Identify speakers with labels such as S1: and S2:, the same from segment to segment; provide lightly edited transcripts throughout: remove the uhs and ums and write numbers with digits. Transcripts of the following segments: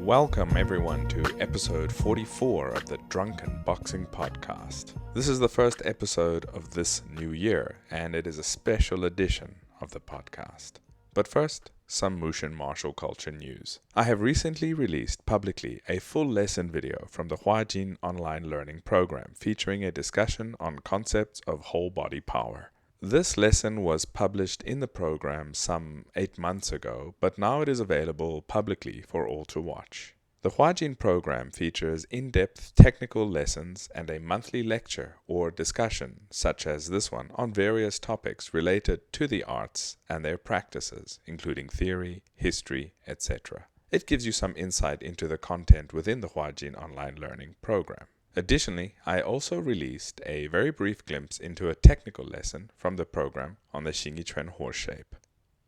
S1: Welcome everyone to episode 44 of the Drunken Boxing Podcast. This is the first episode of this new year, and it is a special edition of the podcast. But first, some Mushin martial culture news. I have recently released publicly a full lesson video from the Huajin online learning program featuring a discussion on concepts of whole body power. This lesson was published in the program some 8 months ago, but now it is available publicly for all to watch. The Huajin program features in-depth technical lessons and a monthly lecture or discussion, such as this one, on various topics related to the arts and their practices, including theory, history, etc. It gives you some insight into the content within the Huajin online learning program. Additionally, I also released a very brief glimpse into a technical lesson from the program on the Xingyiquan horse shape.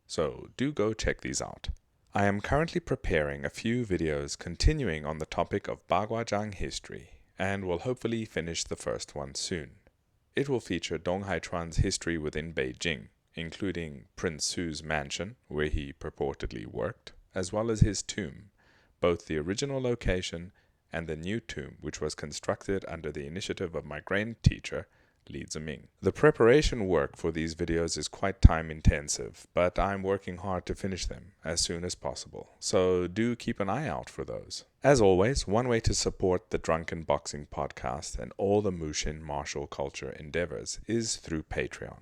S1: So do go check these out. I am currently preparing a few videos continuing on the topic of Bagua history and will hopefully finish the first one soon. It will feature Dong Haichuan's history within Beijing, including Prince Su's mansion, where he purportedly worked, as well as his tomb, both the original location and the new tomb, which was constructed under the initiative of my grand teacher, Li Ziming. The preparation work for these videos is quite time intensive, but I'm working hard to finish them as soon as possible, so do keep an eye out for those. As always, one way to support the Drunken Boxing Podcast and all the Mushin martial culture endeavors is through Patreon.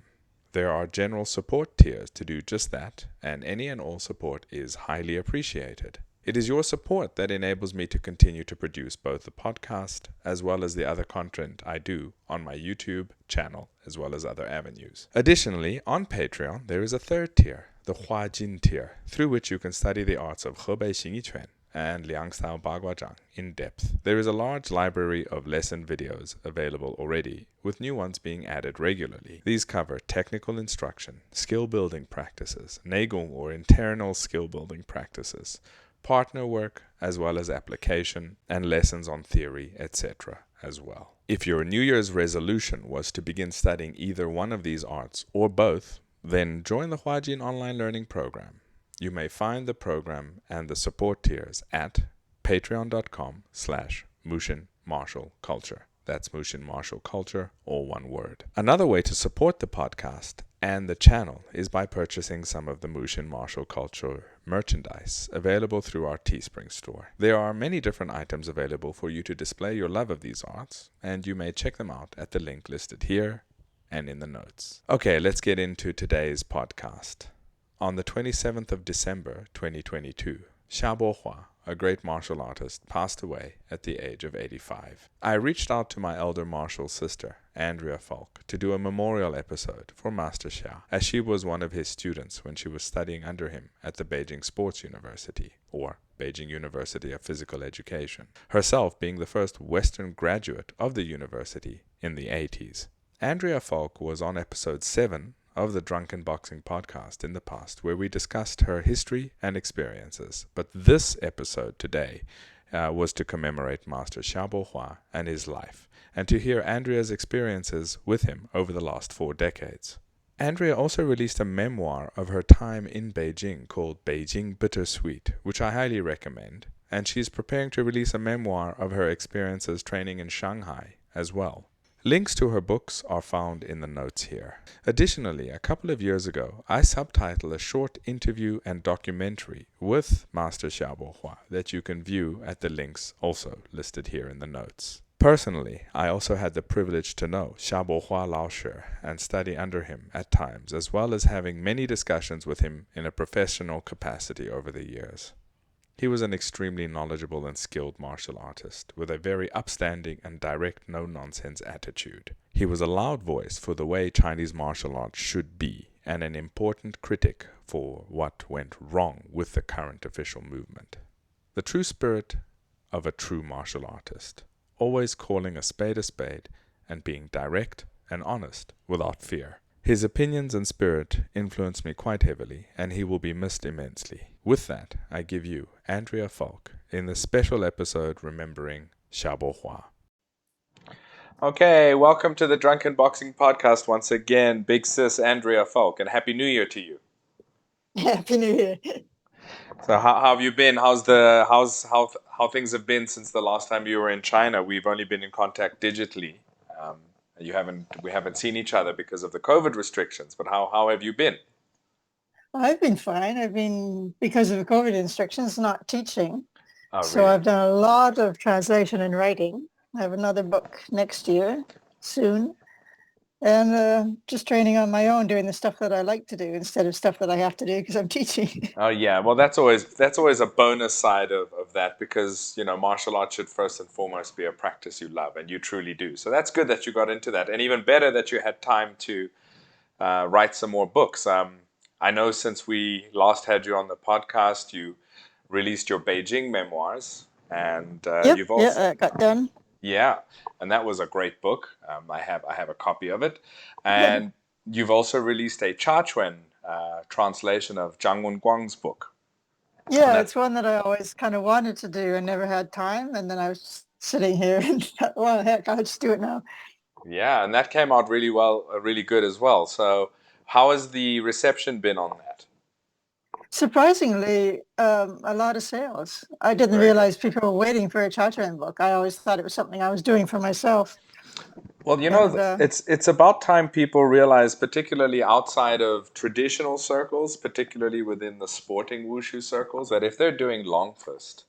S1: There are general support tiers to do just that, and any and all support is highly appreciated. It is your support that enables me to continue to produce both the podcast as well as the other content I do on my YouTube channel as well as other avenues. Additionally, on Patreon, there is a third tier, the Huajin tier, through which you can study the arts of Hebei Xingyiquan and Liang-style Bagua in depth. There is a large library of lesson videos available already, with new ones being added regularly. These cover technical instruction, skill building practices, Neigong or internal skill building practices, partner work, as well as application and lessons on theory, etc. as well. If your New Year's resolution was to begin studying either one of these arts or both, then join the Huajin online learning program. You may find the program and the support tiers at patreon.com/Mushin Martial Culture. That's Mushin Martial Culture, all one word. Another way to support the podcast and the channel is by purchasing some of the Mushin Martial Culture merchandise available through our Teespring store. There are many different items available for you to display your love of these arts, and you may check them out at the link listed here and in the notes. Okay, let's get into today's podcast. On the 27th of December 2022, Xia Bohua, a great martial artist, passed away at the age of 85. I reached out to my elder martial sister, Andrea Falk, to do a memorial episode for Master Xia, as she was one of his students when she was studying under him at the Beijing Sports University, or Beijing University of Physical Education, herself being the first Western graduate of the university in the 80s. Andrea Falk was on episode 7 of the Drunken Boxing Podcast in the past, where we discussed her history and experiences. But this episode today was to commemorate Master Xia Bohua and his life, and to hear Andrea's experiences with him over the last 4 decades. Andrea also released a memoir of her time in Beijing called Beijing Bittersweet, which I highly recommend, and she's preparing to release a memoir of her experiences training in Shanghai as well. Links to her books are found in the notes here. Additionally, a couple of years ago, I subtitled a short interview and documentary with Master Xia Bohua that you can view at the links also listed here in the notes. Personally, I also had the privilege to know Xia Bohua Lao Shi and study under him at times, as well as having many discussions with him in a professional capacity over the years. He was an extremely knowledgeable and skilled martial artist, with a very upstanding and direct no-nonsense attitude. He was a loud voice for the way Chinese martial arts should be, and an important critic for what went wrong with the current official movement. The true spirit of a true martial artist, always calling a spade and being direct and honest without fear. His opinions and spirit influenced me quite heavily, and he will be missed immensely. With that, I give you Andrea Falk in the special episode remembering Xia Bohua. Okay, welcome to the Drunken Boxing Podcast once again, big sis Andrea Falk, and Happy New Year to you.
S2: Happy New Year.
S1: So how have you been? How things have been since the last time you were in China? We've only been in contact digitally. Um, we haven't seen each other because of the COVID restrictions. But how have you been?
S2: I've been fine. I've been, because of the COVID restrictions, not teaching.
S1: Oh,
S2: So
S1: really?
S2: I've done a lot of translation and writing. I have another book next year, soon. And just training on my own, doing the stuff that I like to do instead of stuff that I have to do because I'm teaching.
S1: Oh, yeah. Well, that's always a bonus side of that because martial arts should first and foremost be a practice you love, and you truly do. So that's good that you got into that, and even better that you had time to write some more books. I know since we last had you on the podcast, you released your Beijing memoirs, and
S2: Yep,
S1: you've
S2: yeah,
S1: also,
S2: that got done.
S1: yeah, and that was a great book. I have a copy of it,
S2: Good.
S1: and you've also released a Chachuan translation of Zhang Wenguang's book, and
S2: Yeah,
S1: that
S2: it's one that I always kind of wanted to do and never had time. And then I was just sitting here and thought, well, heck, I'll just do it now.
S1: yeah, and that came out really well, really good as well. So, how has the reception been on that?
S2: Surprisingly, a lot of sales. I didn't
S1: Very good.
S2: realize people were waiting for a Chateaubriand book. I always thought it was something I was doing for myself.
S1: Well,
S2: And
S1: it's about time people realize, particularly outside of traditional circles, particularly within the sporting wushu circles, that if they're doing long fist,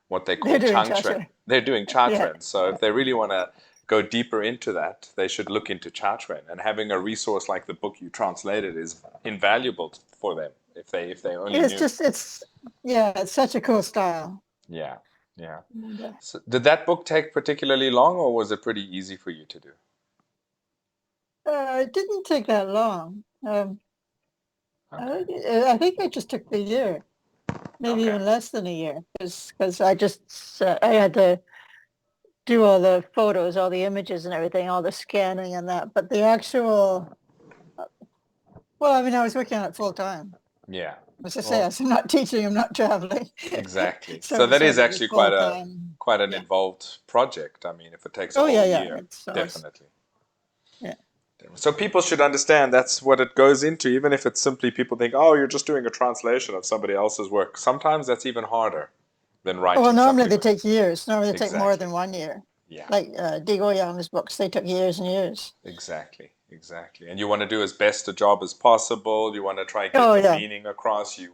S1: what they
S2: they're
S1: call
S2: doing
S1: changchuan,
S2: Chateaubriand.
S1: they're doing
S2: Yeah.
S1: chachuan. So if they really want to go deeper into that, they should look into chachuan. And having a resource like the book you translated is invaluable for them if they only
S2: It's
S1: knew.
S2: just, yeah, it's such a cool style.
S1: Yeah, yeah.
S2: And,
S1: So did that book take particularly long, or was it pretty easy for you to do?
S2: it didn't take that long.
S1: Okay.
S2: I think it just took the year, maybe
S1: Okay.
S2: even less than a year, because I had to do all the photos, all the images and everything, all the scanning and that. But the actual, well, I mean, I was working on it full time.
S1: Yeah.
S2: As I say,
S1: Well,
S2: I'm not teaching, I'm not traveling.
S1: exactly. So
S2: So
S1: that
S2: so
S1: is
S2: it was
S1: actually
S2: full
S1: quite a
S2: time.
S1: quite an
S2: Yeah.
S1: involved project. I mean, if it takes a
S2: Oh yeah,
S1: whole
S2: yeah.
S1: year,
S2: It's
S1: definitely.
S2: yeah.
S1: So people should understand that's what it goes into, even if it's simply people think, oh, you're just doing a translation of somebody else's work. Sometimes that's even harder than
S2: Well,
S1: writing
S2: normally
S1: something.
S2: they take years. Normally they take more
S1: Exactly.
S2: than 1 year.
S1: Yeah.
S2: Like Dehua books, they took years and years.
S1: Exactly. Exactly. And you want to do as best a job as possible. You want to try and get
S2: Oh
S1: the
S2: yeah,
S1: meaning across. You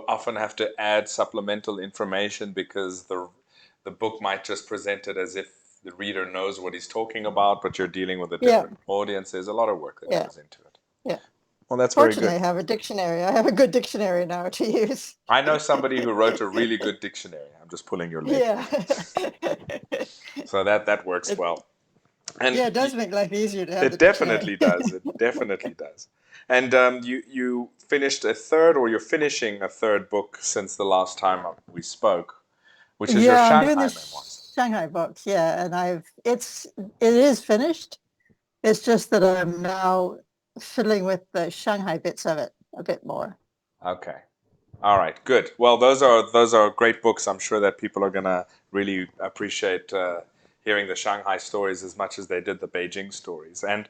S1: often have to add supplemental information because the book might just present it as if the reader knows what he's talking about, but you're dealing with a
S2: yeah,
S1: different audience. There's a lot of work that
S2: yeah,
S1: goes into it.
S2: yeah.
S1: Well, that's very
S2: Fortunately,
S1: good.
S2: I have a dictionary. I have a good dictionary now to use.
S1: I know somebody who wrote a really good dictionary. I'm just pulling your leg.
S2: Yeah.
S1: So that works
S2: It,
S1: well. And
S2: yeah, it does make life easier to have the
S1: it
S2: dictionary.
S1: definitely does. It definitely does. And you finished a third, or you're finishing a third book since the last time we spoke, which is your
S2: Yeah, I'm doing
S1: Shanghai memoirs.
S2: this Shanghai books. Yeah, and it is finished. It's just that I'm now fiddling with the Shanghai bits of it a bit more.
S1: Okay. All right. Good. Well, those are great books. I'm sure that people are gonna really appreciate hearing the Shanghai stories as much as they did the Beijing stories. And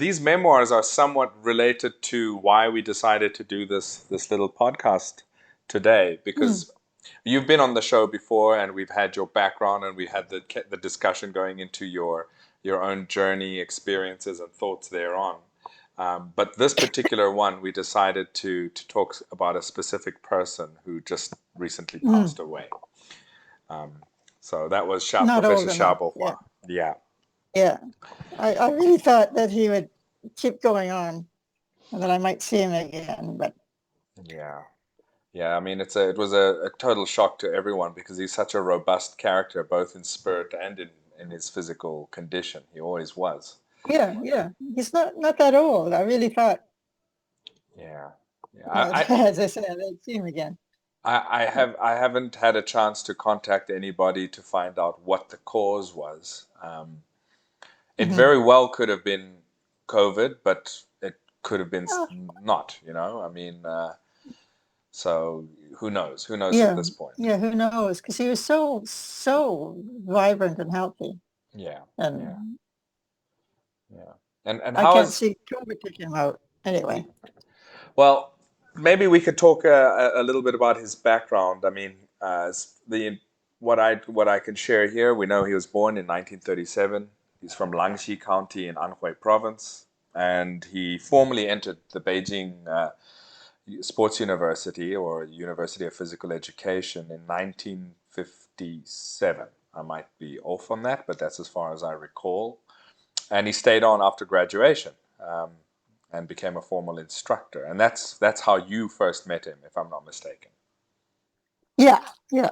S1: these memoirs are somewhat related to why we decided to do this little podcast today,
S2: Hmm.
S1: because you've been on the show before, and we've had your background, and we had the discussion going into your own journey, experiences, and thoughts thereon. But this particular one, we decided to talk about a specific person who just recently
S2: Hmm.
S1: passed away. So that was
S2: Not
S1: Professor
S2: old
S1: Xia
S2: enough. Yeah,
S1: Bohua. Yeah,
S2: yeah. I really thought that he would keep going on and that I might see him again, but
S1: yeah, yeah. I mean, it was a total shock to everyone because he's such a robust character, both in spirit and in his physical condition. He always was.
S2: yeah, yeah. He's not that old. I really thought,
S1: Yeah, yeah.
S2: that, as I said, I'd see him again. But
S1: I haven't had a chance to contact anybody to find out what the cause was. It
S2: mhm.
S1: very well could have been COVID, but it could have been
S2: Oh,
S1: not. I mean, so who knows? Who knows at
S2: yeah,
S1: this point?
S2: yeah. Who knows? Because he was so vibrant and healthy,
S1: Yeah, yeah,
S2: and
S1: yeah. And
S2: I
S1: how
S2: can't
S1: is
S2: see COVID taking him out anyway.
S1: well? maybe we could talk a little bit about his background. I mean, what I can share here, we know he was born in 1937. He's from Langxi County in Anhui Province, and he formally entered the Beijing Sports University or University of Physical Education in 1957. I might be off on that, but that's as far as I recall. And he stayed on after graduation. And became a formal instructor. And that's how you first met him, if I'm not mistaken.
S2: Yeah, yeah.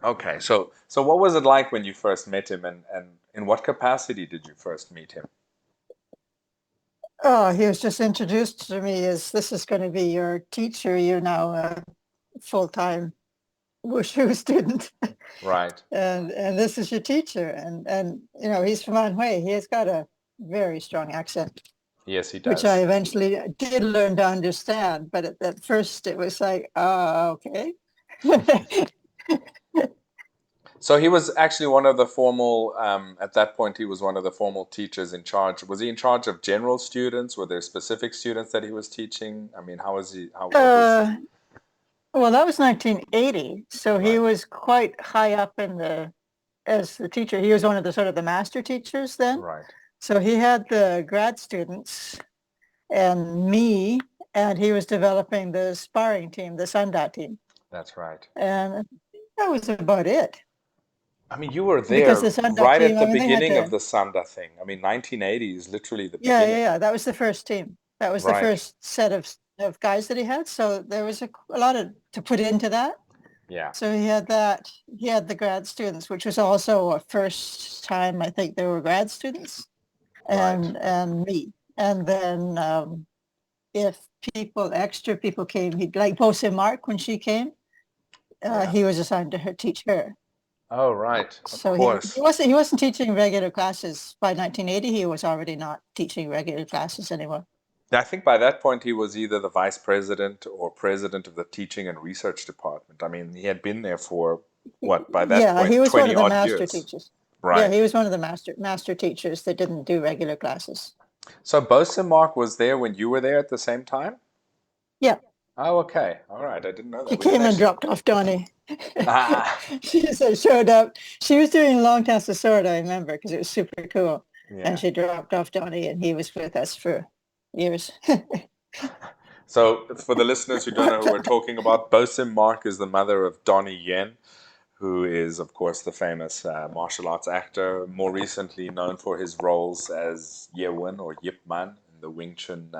S1: Okay, so what was it like when you first met him, and in what capacity did you first meet him?
S2: Oh, he was just introduced to me as, this is going to be your teacher. You're now a full-time Wushu student.
S1: Right.
S2: And this is your teacher. And you know, he's from Anhui. He has got a very strong accent.
S1: Yes, he does.
S2: Which I eventually did learn to understand, but at first it was like, okay.
S1: So he was actually one of the formal, at that point, he was one of the formal teachers in charge. Was he in charge of general students? Were there specific students that he was teaching? I mean, how was he?
S2: Well, that was 1980. So
S1: Right.
S2: He was quite high up as the teacher. He was one of the sort of the master teachers then.
S1: Right.
S2: So he had the grad students and me, and he was developing the sparring team, the Sanda team.
S1: That's right.
S2: And that was about it.
S1: I mean, you were there right at the beginning of the Sanda thing. I mean, 1980 is literally the beginning.
S2: Yeah. That was the first team. That was the first set of guys that he had. So there was a lot to put into that.
S1: Yeah.
S2: So he had that. He had the grad students, which was also a first time I think there were grad students, and me. And then if extra people came, he'd like Bose Mark when she came. He was assigned to teach her.
S1: Oh, right.
S2: So he wasn't teaching regular classes by 1980. He was already not teaching regular classes anymore.
S1: I think by that point he was either the vice president or president of the teaching and research department. I mean, he had been there for what, by that point,
S2: he was
S1: 20
S2: one of the
S1: odd
S2: master
S1: years.
S2: Teachers.
S1: Right.
S2: Yeah, he was one of the master teachers that didn't do regular classes.
S1: So Bose Mark was there when you were there at the same time?
S2: Yeah.
S1: Oh, okay. All right. I didn't know that.
S2: She came and dropped off Donnie. She just showed up. She was doing long cast of sword, I remember, because it was super cool. Yeah. And she dropped off Donnie, and he was with us for years.
S1: So for the listeners who don't know who we're talking about, Bose Mark is the mother of Donnie Yen, who is, of course, the famous martial arts actor, more recently known for his roles as Ye Wen or Yip Man in the Wing Chun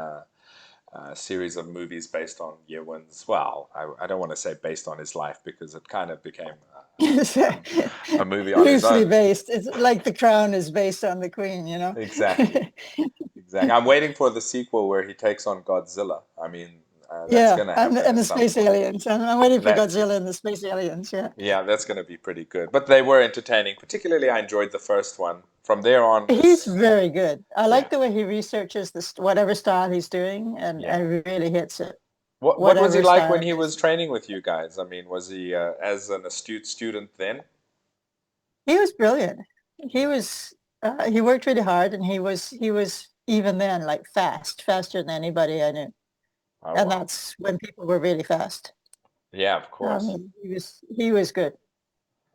S1: series of movies based on Ye Wen's, well, I don't want to say based on his life, because it kind of became a movie on his own.
S2: Loosely based. It's like The Crown is based on the Queen, you know?
S1: Exactly. I'm waiting for the sequel where he takes on Godzilla. I mean, that's going to happen.
S2: And the space aliens. I'm waiting for Godzilla and the space aliens, yeah.
S1: Yeah, that's going to be pretty good. But they were entertaining. Particularly, I enjoyed the first one. From there on...
S2: He's very good. I like the way he researches whatever style he's doing, and really hits it.
S1: What was he like when he was training with you guys? I mean, was he as an astute student then?
S2: He was brilliant. He was... he worked really hard, and he was even then like faster than anybody I knew. Oh, and that's when people were really fast.
S1: Yeah, of course.
S2: He was good.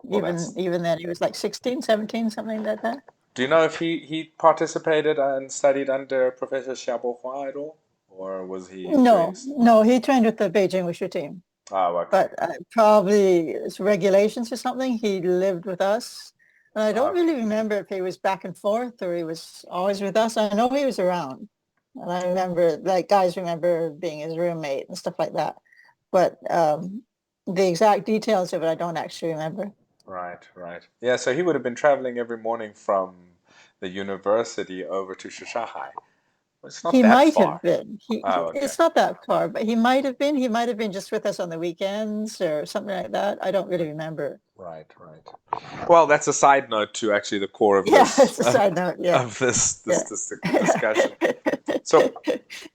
S2: Even then, he was like 16, 17, something like that.
S1: Do you know if he participated and studied under Professor Xia Bohua at all? Or was he...
S2: No, he trained with the Beijing Wushu team.
S1: Oh, okay.
S2: But probably it's regulations or something. He lived with us. And I don't really remember if he was back and forth or he was always with us. I know he was around. And I remember, like, guys remember being his roommate and stuff like that. But the exact details of it, I don't actually remember.
S1: Right. Yeah, so he would have been traveling every morning from the university over to Shanghai. It's not that far.
S2: He might have been.
S1: Okay.
S2: It's not that far, but he might have been. He might have been just with us on the weekends or something like that. I don't really remember.
S1: Right. Well, that's a side note to actually the core of this.
S2: Yeah, it's a side note. Yeah.
S1: Of this discussion. So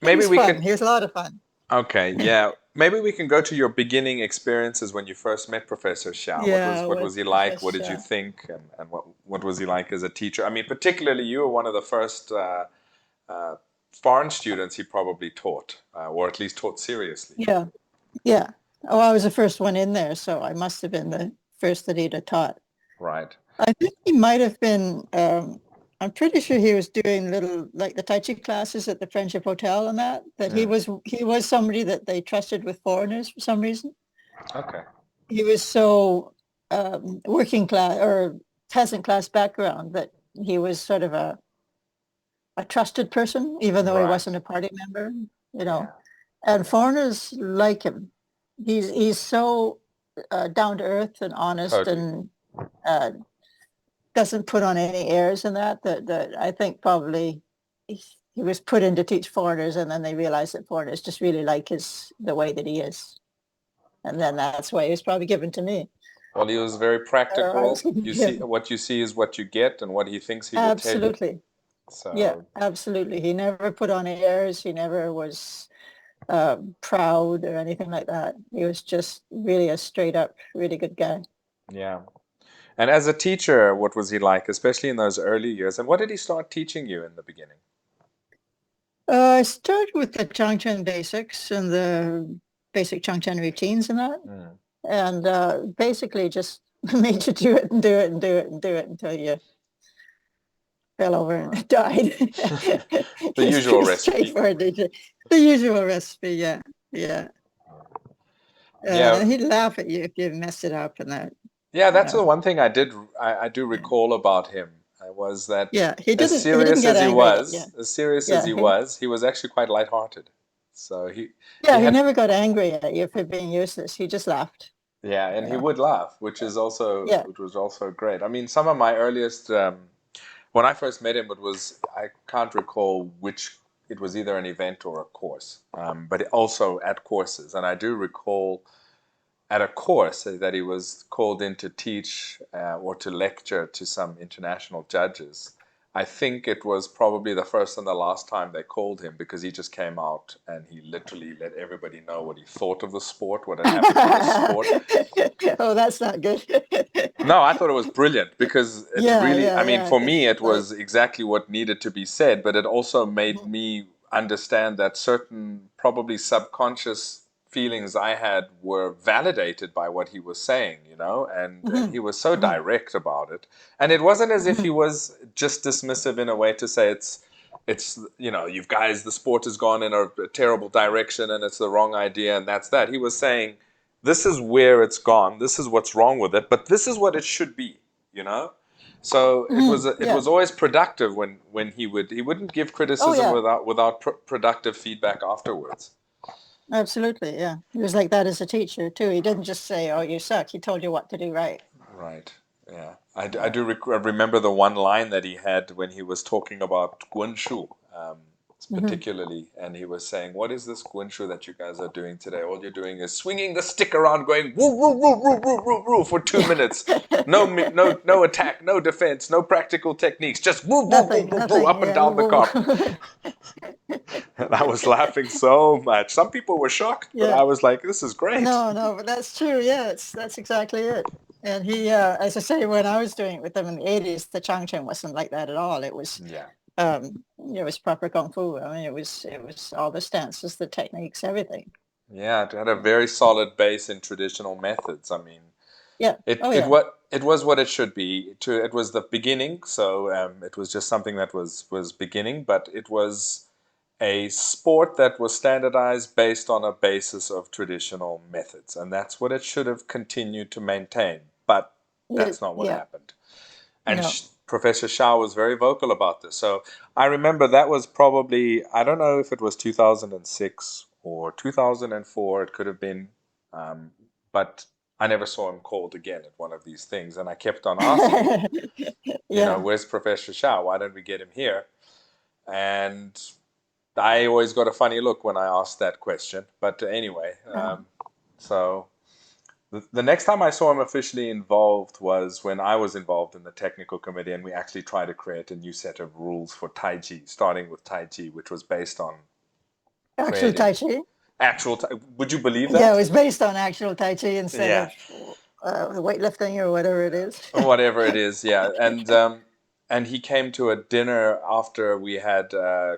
S1: maybe
S2: He was a lot of fun.
S1: Okay. Yeah. Maybe we can go to your beginning experiences when you first met Professor Xia.
S2: Yeah,
S1: what was he like? What did you think? And what was he like as a teacher? I mean, particularly you were one of the first foreign students he probably taught, or at least taught seriously.
S2: Yeah, yeah. Oh, I was the first one in there, so I must have been the first that he'd have taught.
S1: Right.
S2: I think he might have been, I'm pretty sure he was doing little, like the Tai Chi classes at the Friendship Hotel and that he was somebody that they trusted with foreigners for some reason.
S1: Okay.
S2: He was so working class or peasant class background that he was sort of a trusted person, even though he wasn't a party member, you know.
S1: Yeah.
S2: And foreigners like him. He's so down to earth and honest
S1: Totally.
S2: and doesn't put on any airs in that I think probably he was put in to teach foreigners, and then they realized that foreigners just really like the way that he is. And then that's why he was probably given to me.
S1: Well, he was very practical. You see,
S2: him.
S1: what you see is what you get, and what he thinks he will tell you.
S2: Absolutely.
S1: So
S2: Yeah, absolutely. He never put on airs. He never was proud or anything like that. He was just really a straight up, really good guy.
S1: yeah. And as a teacher, what was he like, especially in those early years? And what did he start teaching you in the beginning?
S2: I started with the Changchen basics and the basic Changchen routines and that. And basically just made you do it and do it and do it and do it until you fell over and died.
S1: The usual recipe.
S2: The usual recipe, yeah. Yeah. He'd laugh at you if you messed it up and that.
S1: Yeah, that's the one thing I do recall about him was that
S2: he
S1: as serious as he was, he was actually quite lighthearted. So he
S2: never got angry at you for being useless. He just laughed.
S1: Yeah, and he would laugh, which was also great. I mean, some of my earliest when I first met him, I can't recall which. It was either an event or a course, but also at courses. And I do recall at a course that he was called in to teach or to lecture to some international judges. I think it was probably the first and the last time they called him, because he just came out and he literally let everybody know what he thought of the sport, what had happened to the sport.
S2: Oh, that's not good.
S1: No, I thought it was brilliant, because for me, it was exactly what needed to be said, but it also made me understand that certain probably subconscious feelings I had were validated by what he was saying, and he was so direct about it. And it wasn't as if he was just dismissive in a way to say it's you guys, the sport has gone in a terrible direction and it's the wrong idea and that's that. He was saying, this is where it's gone, this is what's wrong with it, but this is what it should be, So it was always productive when he wouldn't give criticism without productive feedback afterwards.
S2: Absolutely, yeah. He was like that as a teacher too. He didn't just say, "Oh, you suck." He told you what to do right.
S1: Right. Yeah. I do remember the one line that he had when he was talking about Wushu, particularly, and he was saying, "What is this Wushu that you guys are doing today? All you're doing is swinging the stick around, going woo woo woo woo woo woo woo for 2 minutes. No attack, no defense, no practical techniques, just woo woo woo woo woo up and down the carpet." And I was laughing so much. Some people were shocked, but I was like, "This is great."
S2: No, but that's true. Yeah, that's exactly it. And he, as I say, when I was doing it with them in the 80s, the Changchen wasn't like that at all. It was, it was proper kung fu. I mean, it was all the stances, the techniques, everything.
S1: Yeah, it had a very solid base in traditional methods. I mean, it was what it should be. It was the beginning, so it was just something that was beginning, but it was a sport that was standardized based on a basis of traditional methods, and that's what it should have continued to maintain. But that's not what happened. And Professor Xia was very vocal about this. So I remember that was probably, I don't know if it was 2006 or 2004, it could have been, but I never saw him called again at one of these things. And I kept on asking, where's Professor Xia? Why don't we get him here? And I always got a funny look when I asked that question. But anyway, so the next time I saw him officially involved was when I was involved in the technical committee, and we actually tried to create a new set of rules for Tai Chi, starting with Tai Chi, which was based on
S2: actual Tai Chi.
S1: Would you believe that?
S2: Yeah, it was based on actual Tai Chi instead of weightlifting or whatever it is.
S1: Whatever it is, yeah. And and he came to a dinner after we had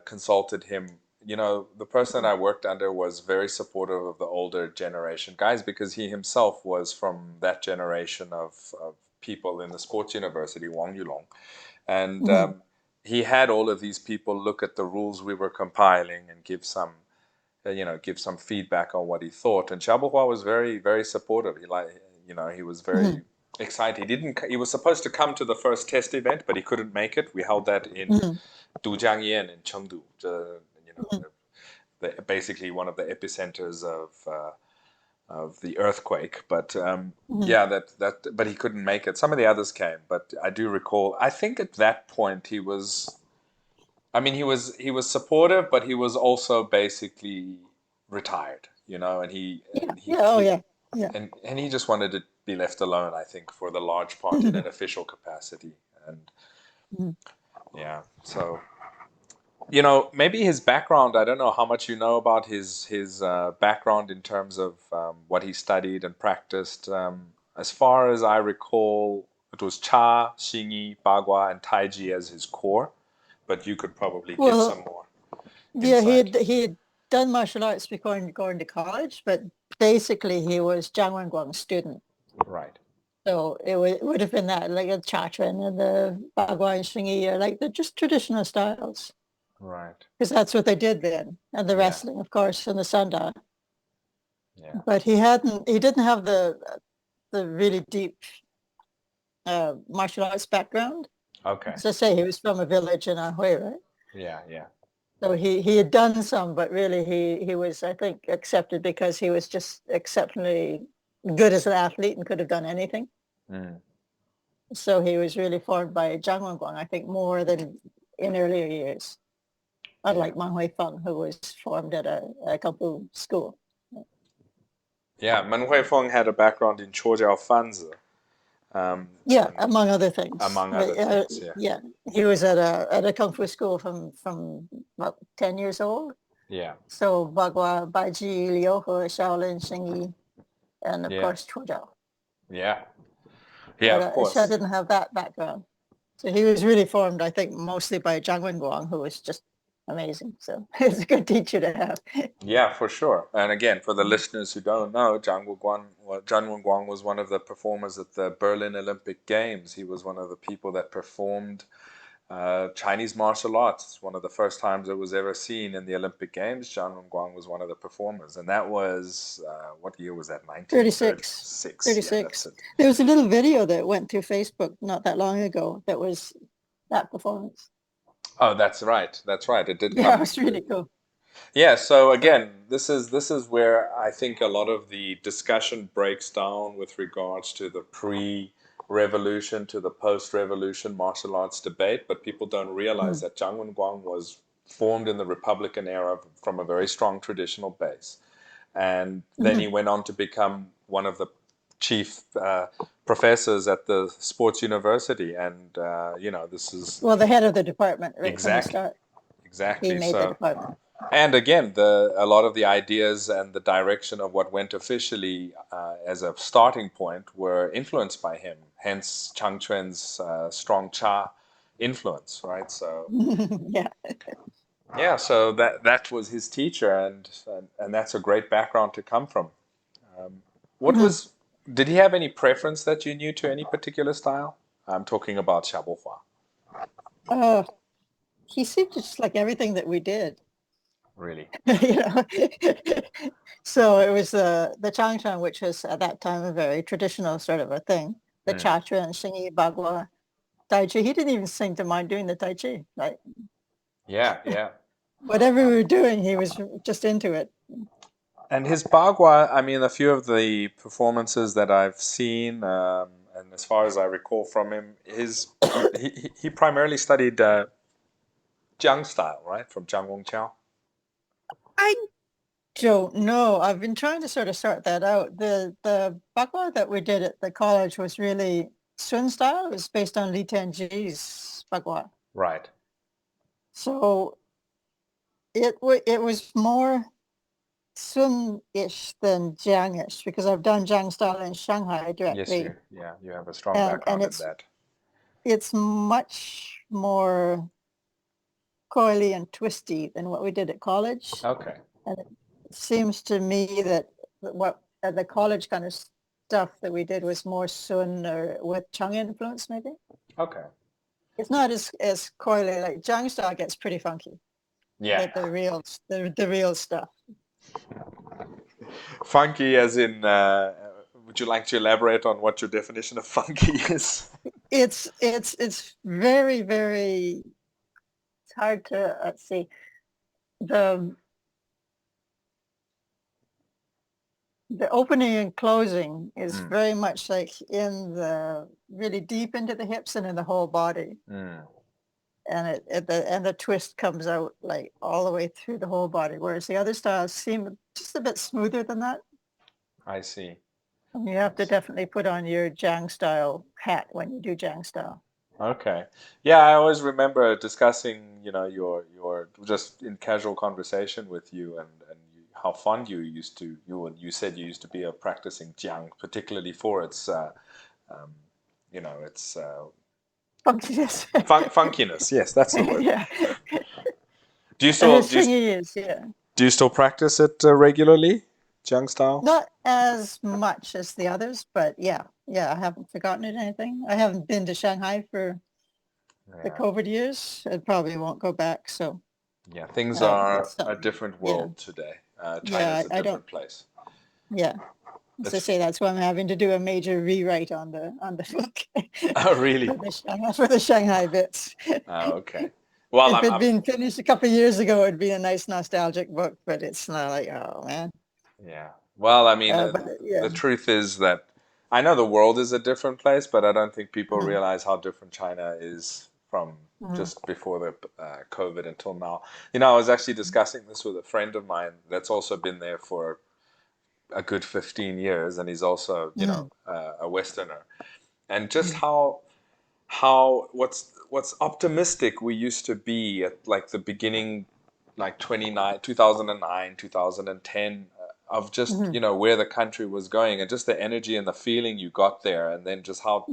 S1: consulted him. You know, the person I worked under was very supportive of the older generation guys because he himself was from that generation of people in the sports university, Wang Yulong. And
S2: Mhm.
S1: he had all of these people look at the rules we were compiling and give some, give some feedback on what he thought. And Xia Bohua was very, very supportive. He was very
S2: Mhm.
S1: excited. He was supposed to come to the first test event, but he couldn't make it. We held that in
S2: Mhm.
S1: Dujiangyan in Chengdu,
S2: Mhm.
S1: basically one of the epicenters of the earthquake. But
S2: Mhm.
S1: yeah, but he couldn't make it. Some of the others came, but I do recall. I think at that point he was. I mean, he was supportive, but he was also basically retired, and he
S2: Yeah.
S1: and he,
S2: Yeah. Oh,
S1: he
S2: yeah. Yeah.
S1: and he just wanted to be left alone. I think for the large part in an official capacity, and
S2: Mhm.
S1: yeah, so maybe his background. I don't know how much you know about his background in terms of what he studied and practiced. As far as I recall, it was Cha, Xingyi, Bagua, and Taiji as his core, but you could probably give some
S2: Well,
S1: more
S2: yeah,
S1: insight.
S2: he had done martial arts before going to college, but basically he was Zhang Wenguang's student.
S1: Right,
S2: So it would have been that, like a Chatran and the Bagua and Xingyi, are like the just traditional styles,
S1: right,
S2: because that's what they did then, and the
S1: yeah,
S2: wrestling, of course, and the sanda.
S1: yeah,
S2: But he didn't have the really deep martial arts background.
S1: okay,
S2: As I say, he was from a village in Anhui, right?
S1: yeah, yeah,
S2: So he had done some, but really he was, I think, accepted because he was just exceptionally good as an athlete and could have done anything.
S1: mm,
S2: So he was really formed by Zhang Wenguang, I think, more than in earlier years,
S1: yeah,
S2: unlike Man Huifeng, who was formed at a kung fu school.
S1: yeah. Men Huifeng had a background in Choujiao Fanzi,
S2: Yeah,
S1: and
S2: among other things.
S1: among
S2: But
S1: other things, yeah,
S2: yeah, he was at a kung fu school from about 10 years old.
S1: yeah,
S2: So Bagua, Baiji, Liuhe, Shaolin, Xingyi, and of
S1: yeah,
S2: course Chuzhou.
S1: yeah, yeah.
S2: But
S1: Of
S2: Xia
S1: course.
S2: didn't have that background. So he was really formed, I think, mostly by Zhang Wenguang, who was just amazing. So it's a good teacher to have.
S1: Yeah, for sure. And again, for the listeners who don't know, Zhang Wenguang was one of the performers at the Berlin Olympic Games. He was one of the people that performed Chinese martial arts. It's one of the first times it was ever seen in the Olympic Games. Zhang Wenguang was one of the performers. And that was, what year was that?
S2: 36.
S1: 1936. Yeah, that's
S2: 36.
S1: it.
S2: There was a little video that went to Facebook not that long ago that was that performance.
S1: Oh, that's right. That's right. It did
S2: Yeah, it
S1: come.
S2: was really cool.
S1: Yeah, so again, this is where I think a lot of the discussion breaks down with regards to the pre-revolution to the post-revolution martial arts debate, but people don't realize
S2: Mhm.
S1: that Zhang Wenguang was formed in the Republican era from a very strong traditional base. And then he
S2: Mhm.
S1: went on to become one of the chief professors at the sports university. And, this is
S2: Well, the head of the department right from the
S1: exactly,
S2: start. He
S1: exactly.
S2: made the
S1: So,
S2: department.
S1: and again, a lot of the ideas and the direction of what went officially as a starting point were influenced by him. Hence, Chang Chuan's strong Cha influence, right? So
S2: Yeah.
S1: yeah, so that was his teacher, and that's a great background to come from. What
S2: Mhm.
S1: was? Did he have any preference that you knew to any particular style? I'm talking about Xia Bohua.
S2: Uh, he seemed to just like everything that we did.
S1: Really?
S2: you know. So it was the Changchun, which was at that time a very traditional sort of a thing. The
S1: Mm.
S2: Cha and Xingyi, Bagua, Tai Chi. He didn't even seem to mind doing the Tai Chi. Like
S1: Yeah, yeah.
S2: whatever we were doing, he was just into it.
S1: And his Bagua, I mean, a few of the performances that I've seen, and as far as I recall from him, he primarily studied Jiang style, right, from Jiang Gongqiao.
S2: I don't know. I've been trying to sort of sort that out. The Bagua that we did at the college was really Sun style. It was based on Li Tianji's Bagua.
S1: Right.
S2: So it was more Sun-ish than Jiang-ish because I've done Jiang style in Shanghai
S1: Yes,
S2: directly,
S1: you have a strong
S2: and
S1: background in
S2: it's
S1: that.
S2: it's much more coily and twisty than what we did at college.
S1: Okay.
S2: And it seems to me that what the college kind of stuff that we did was more Sun or with Chang influence, maybe.
S1: Okay.
S2: It's not as coily. Like Zhang style gets pretty funky.
S1: Yeah.
S2: The real stuff.
S1: Funky as in, would you like to elaborate on what your definition of funky is?
S2: It's very, very, it's hard to, let's see, the opening and closing is very much like in the, really deep into the hips and in the whole body. And the twist comes out like all the way through the whole body, whereas the other styles seem just a bit smoother than that.
S1: I see.
S2: And you have to definitely put on your Zhang style hat when you do Zhang style.
S1: Okay. Yeah, I always remember discussing, your just in casual conversation with you and how fond you used to, you said you used to be a practicing Jiang, particularly for its, its
S2: Funkiness.
S1: funkiness. Yes, that's the word.
S2: Yeah.
S1: Do you still do you still practice it regularly, Jiang style?
S2: Not as much as the others, but yeah, I haven't forgotten it or anything. I haven't been to Shanghai for the COVID years. I probably won't go back. So
S1: yeah, things are a different world today. China's a different place.
S2: Yeah. As I say, that's why I'm having to do a major rewrite on the book.
S1: Oh, really?
S2: For the Shanghai bits.
S1: Oh, okay. Well,
S2: if it'd been finished a couple of years ago, it'd be a nice nostalgic book, but it's not like, oh man.
S1: Yeah. Well, I mean, the truth is that I know the world is a different place, but I don't think people realize how different China is from just before the COVID until now. I was actually discussing this with a friend of mine that's also been there for a good 15 years, and he's also, a Westerner, and just how what's optimistic we used to be at like the beginning, like 2009, 2010. Of just where the country was going, and just the energy and the feeling you got there, and then just how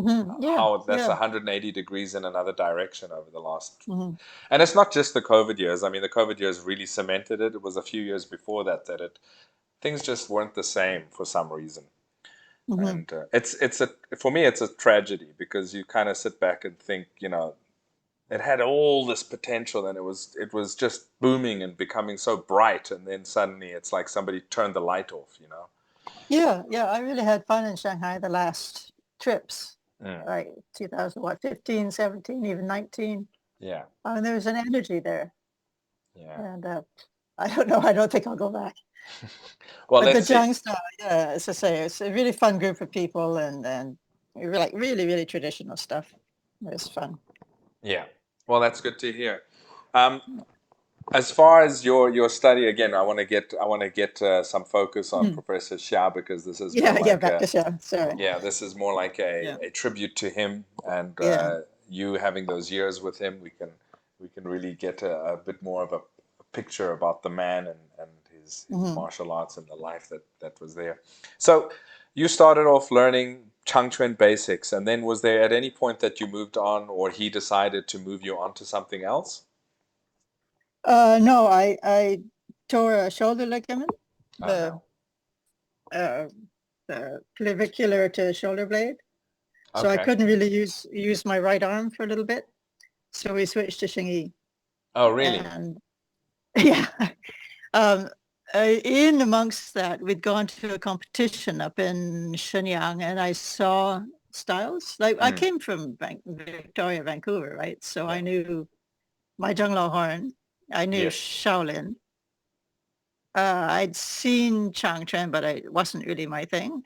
S1: that's 180 degrees in another direction over the last. And it's not just the COVID years. I mean, the COVID years really cemented it. It was a few years before that things just weren't the same for some reason. And for me it's a tragedy, because you kind of sit back and think, it had all this potential, and it was just booming and becoming so bright, and then suddenly it's like somebody turned the light off,
S2: Yeah, I really had fun in Shanghai the last trips, like 2015, 17, even 19.
S1: Yeah.
S2: There was an energy there.
S1: Yeah.
S2: And I don't know, I don't think I'll go back.
S1: Well,
S2: but the Zhang style, as I say, it's a really fun group of people, and we were like really, really traditional stuff. It was fun.
S1: Yeah. Well, that's good to hear. As far as your study, again, I want to get some focus on Professor Xia, because this is
S2: back to Xia. Sorry.
S1: Yeah, this is more like a tribute to him, and you having those years with him, we can really get a bit more of a picture about the man and his martial arts and the life that was there. So you started off learning Changquan basics, and then was there at any point that you moved on, or he decided to move you on to something else?
S2: No, I tore a shoulder ligament, the clavicular to shoulder blade. So I couldn't really use my right arm for a little bit. So we switched to Xingyi.
S1: Oh, really?
S2: And in amongst that, we'd gone to a competition up in Shenyang, and I saw styles. Like I came from Victoria, Vancouver, right? So I knew my Zhenglao Horn. I knew Shaolin. I'd seen Changquan, but it wasn't really my thing.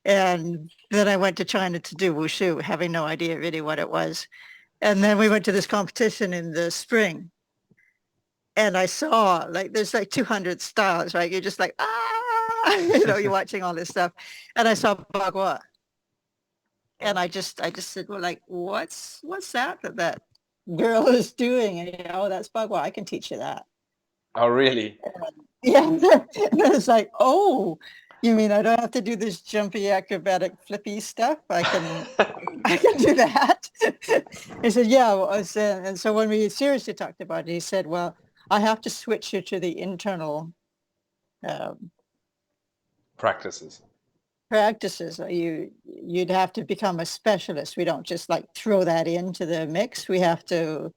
S2: And then I went to China to do Wushu, having no idea really what it was. And then we went to this competition in the spring. And I saw, like, there's like 200 styles, right? You're just like, you're watching all this stuff. And I saw Bagua. And I just said, well, like, what's that girl is doing? And, that's Bagua. I can teach you that.
S1: Oh, really?
S2: And it's like, oh. You mean I don't have to do this jumpy, acrobatic, flippy stuff? I can do that. He said, yeah. Well, and so when we seriously talked about it, he said, well, I have to switch you to the internal um,
S1: Practices.
S2: practices. You'd have to become a specialist. We don't just like throw that into the mix. We have to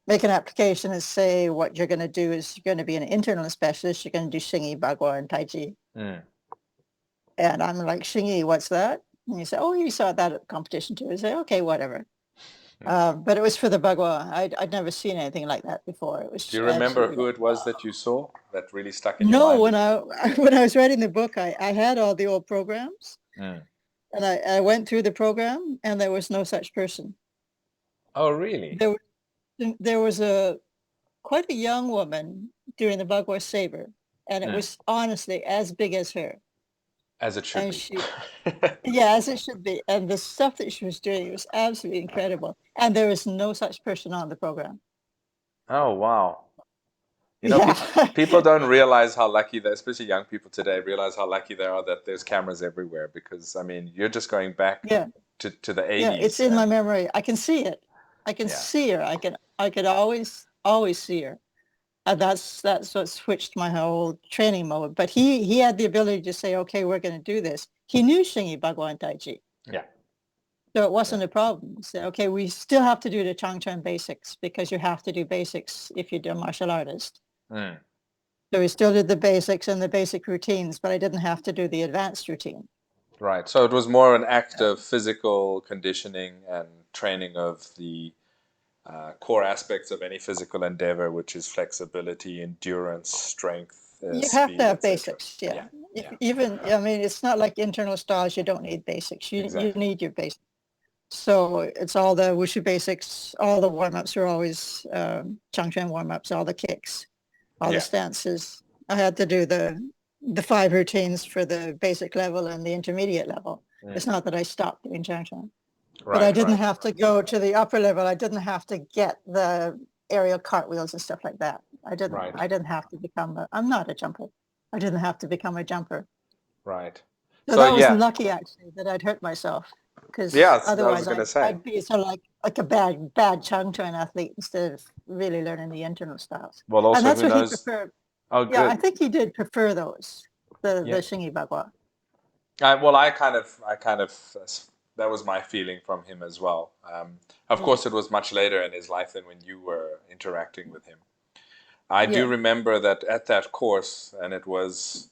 S2: make an application and say what you're going to do is you're going to be an internal specialist. You're going to do Xingyi, Bagua, and Taiji. And I'm like, Xingyi, what's that? And he said, oh, you saw that at the competition too. I said, okay, whatever. But it was for the Bagua. I'd never seen anything like that before. It was.
S1: Do you remember who it was that you saw that really stuck in your
S2: No,
S1: mind?
S2: when I was writing the book, I had all the old programs, and I went through the program, and there was no such person.
S1: Oh, really?
S2: There was quite a young woman doing the Bagua saber, and it was honestly as big as her.
S1: As it should be.
S2: Yeah, as it should be. And the stuff that she was doing was absolutely incredible. And there was no such person on the program.
S1: Oh, wow. You know, people don't realize how lucky they, especially young people today, realize how lucky they are that there's cameras everywhere. Because, I mean, you're just going back to the 80s.
S2: Yeah, it's in my memory. I can see it. I can see her. I could always see her. And that's what switched my whole training mode. But he had the ability to say, okay, we're going to do this. He knew Xingyi, Bagua, and Taiji.
S1: Yeah.
S2: So it wasn't a problem. So, okay, we still have to do the Changchun basics because you have to do basics if you're a martial artist. So we still did the basics and the basic routines, but I didn't have to do the advanced routine.
S1: Right. So it was more an act of physical conditioning and training of the core aspects of any physical endeavor, which is flexibility, endurance, strength,
S2: you
S1: speed,
S2: have to have
S1: etc.
S2: basics, Even, I mean, it's not like internal styles. You don't need basics. You need your basics. So it's all the Wushu basics. All the warm-ups are always Changchun warm-ups, all the kicks, all the stances. I had to do the 5 routines for the basic level and the intermediate level. It's not that I stopped doing Changchun. But I didn't have to go to the upper level. I didn't have to get the aerial cartwheels and stuff like that. I didn't have to become I'm not a jumper. I didn't have to become a jumper.
S1: Right.
S2: So that was lucky, actually, that I'd hurt myself. Because otherwise I'd be sort of like a bad Changchun athlete instead of really learning the internal styles.
S1: Well, also,
S2: and that's
S1: who
S2: what
S1: knows?
S2: he preferred.
S1: Oh, good.
S2: Yeah, I think he did prefer those, the Xingyi Bagua.
S1: I kind of that was my feeling from him as well. Of course, it was much later in his life than when you were interacting with him. I do remember that at that course, and it was,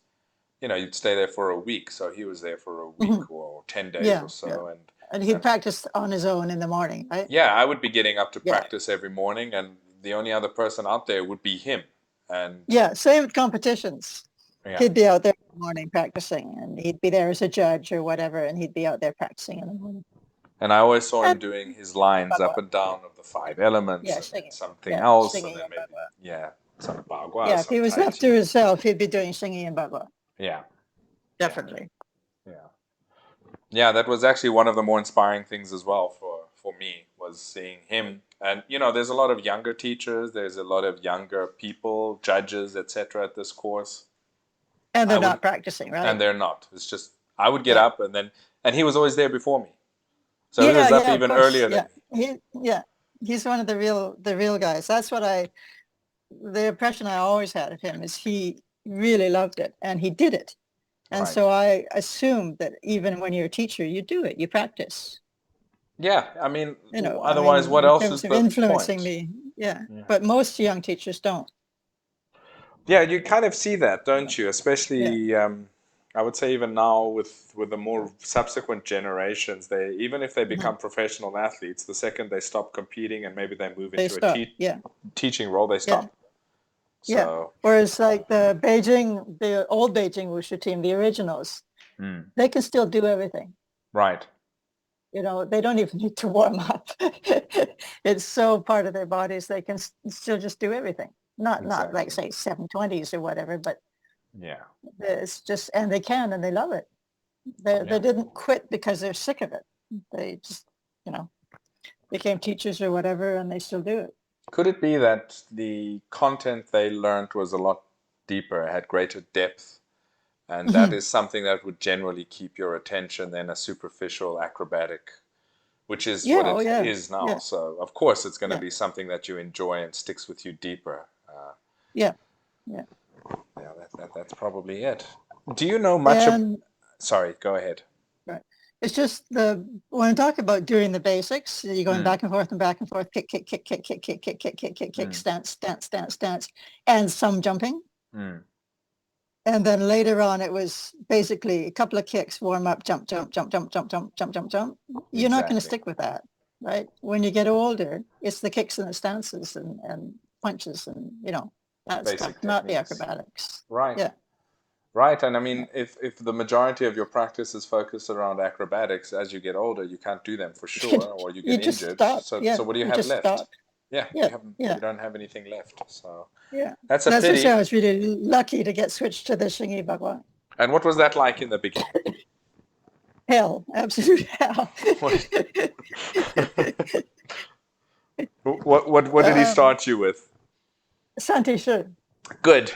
S1: you'd stay there for a week. So he was there for a week or 10 days or so.
S2: And he'd practice on his own in the morning, right?
S1: Yeah, I would be getting up to practice every morning, and the only other person out there would be him. And
S2: same with competitions. He'd be out there in the morning practicing, and he'd be there as a judge or whatever, and he'd be out there practicing in the morning.
S1: And I always saw him doing his lines up and down of the 5 elements, and something else, and then maybe some Bagua.
S2: Yeah, if he was left to himself, he'd be doing Xingyi and Bagua.
S1: Yeah,
S2: definitely.
S1: Yeah, that was actually one of the more inspiring things as well for me, was seeing him. And there's a lot of younger teachers, there's a lot of younger people, judges, etc. at this course.
S2: And they're not practicing, right?
S1: And they're not. It's just, I would get up and he was always there before me. So he was up even earlier than
S2: me. He's one of the real guys. That's what the impression I always had of him is he really loved it and he did it. And so I assumed that even when you're a teacher, you do it, you practice.
S1: Yeah, I mean, otherwise what else is the
S2: influencing
S1: point?
S2: Me? Yeah, but most young teachers don't.
S1: Yeah, you kind of see that, don't you? Especially, I would say even now with the more subsequent generations, even if they become professional athletes, the second they stop competing and maybe they move into a teaching role, they stop. So,
S2: whereas like the old Beijing Wushu team, the originals, they can still do everything.
S1: Right.
S2: They don't even need to warm up. It's so part of their bodies, they can still just do everything. Not like, say, 720s or whatever, but it's just, and they can, and they love it. They didn't quit because they're sick of it. They just, became teachers or whatever, and they still do it.
S1: Could it be that the content they learned was a lot deeper, had greater depth, And that is something that would generally keep your attention than a superficial acrobatic, which is what it is now.
S2: Yeah.
S1: So, of course, it's going to be something that you enjoy and sticks with you deeper.
S2: Yeah.
S1: That's probably it. Do you know much Sorry, go ahead.
S2: Right. It's just when I talk about doing the basics, you're going back and forth, kick, kick, kick, kick, kick, kick, kick, kick, kick, kick, kick, stance, and some jumping. And then later on, it was basically a couple of kicks, warm up, jump, jump, jump, jump, jump, jump, jump, jump, jump. You're not going to stick with that, right? When you get older, it's the kicks and the stances and punches and, that
S1: Basic
S2: stuff, not the
S1: techniques.
S2: acrobatics.
S1: Right.
S2: Yeah.
S1: Right. And I mean, if the majority of your practice is focused around acrobatics, as you get older, you can't do them for sure, or you get injured.
S2: Stop.
S1: So what do you
S2: you
S1: have
S2: just
S1: left?
S2: Stop.
S1: You don't have anything left. So
S2: that's
S1: a pity.
S2: I was really lucky to get switched to the Xingyi Bagua.
S1: And what was that like in the beginning?
S2: Hell, absolute hell.
S1: What did he start you with?
S2: Santi Shi.
S1: Good.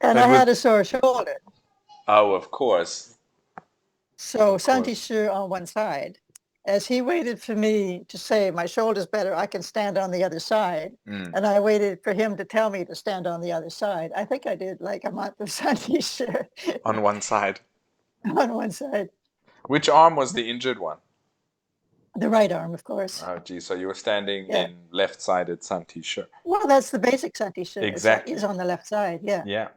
S2: And I had a sore shoulder.
S1: Oh, of course.
S2: So Santi Shi on one side. As he waited for me to say, my shoulder's better, I can stand on the other side. And I waited for him to tell me to stand on the other side. I think I did like a month of Santi Shi.
S1: On one side?
S2: On one side.
S1: Which arm was the injured one?
S2: The right arm, of course.
S1: Oh, gee. So you were standing in left-sided Santi Shi.
S2: Well, that's the basic Santi Shi.
S1: Exactly.
S2: Is on the left side,
S1: Yeah.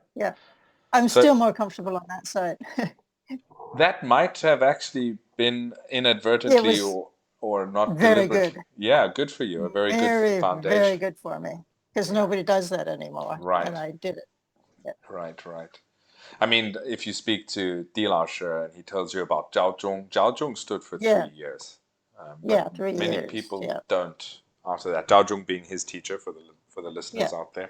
S2: I'm still more comfortable on that side.
S1: That might have actually been inadvertently or not very deliberate. Good. Yeah, good for you. A very good foundation.
S2: Very good for me. Because nobody does that anymore.
S1: Right.
S2: And I did it. Yeah.
S1: Right. I mean, if you speak to Di Lao Shi and he tells you about Zhao Zhong stood for 3 years.
S2: 3 years.
S1: Many people don't after that. Zhao Zhong being his teacher for the listeners out there.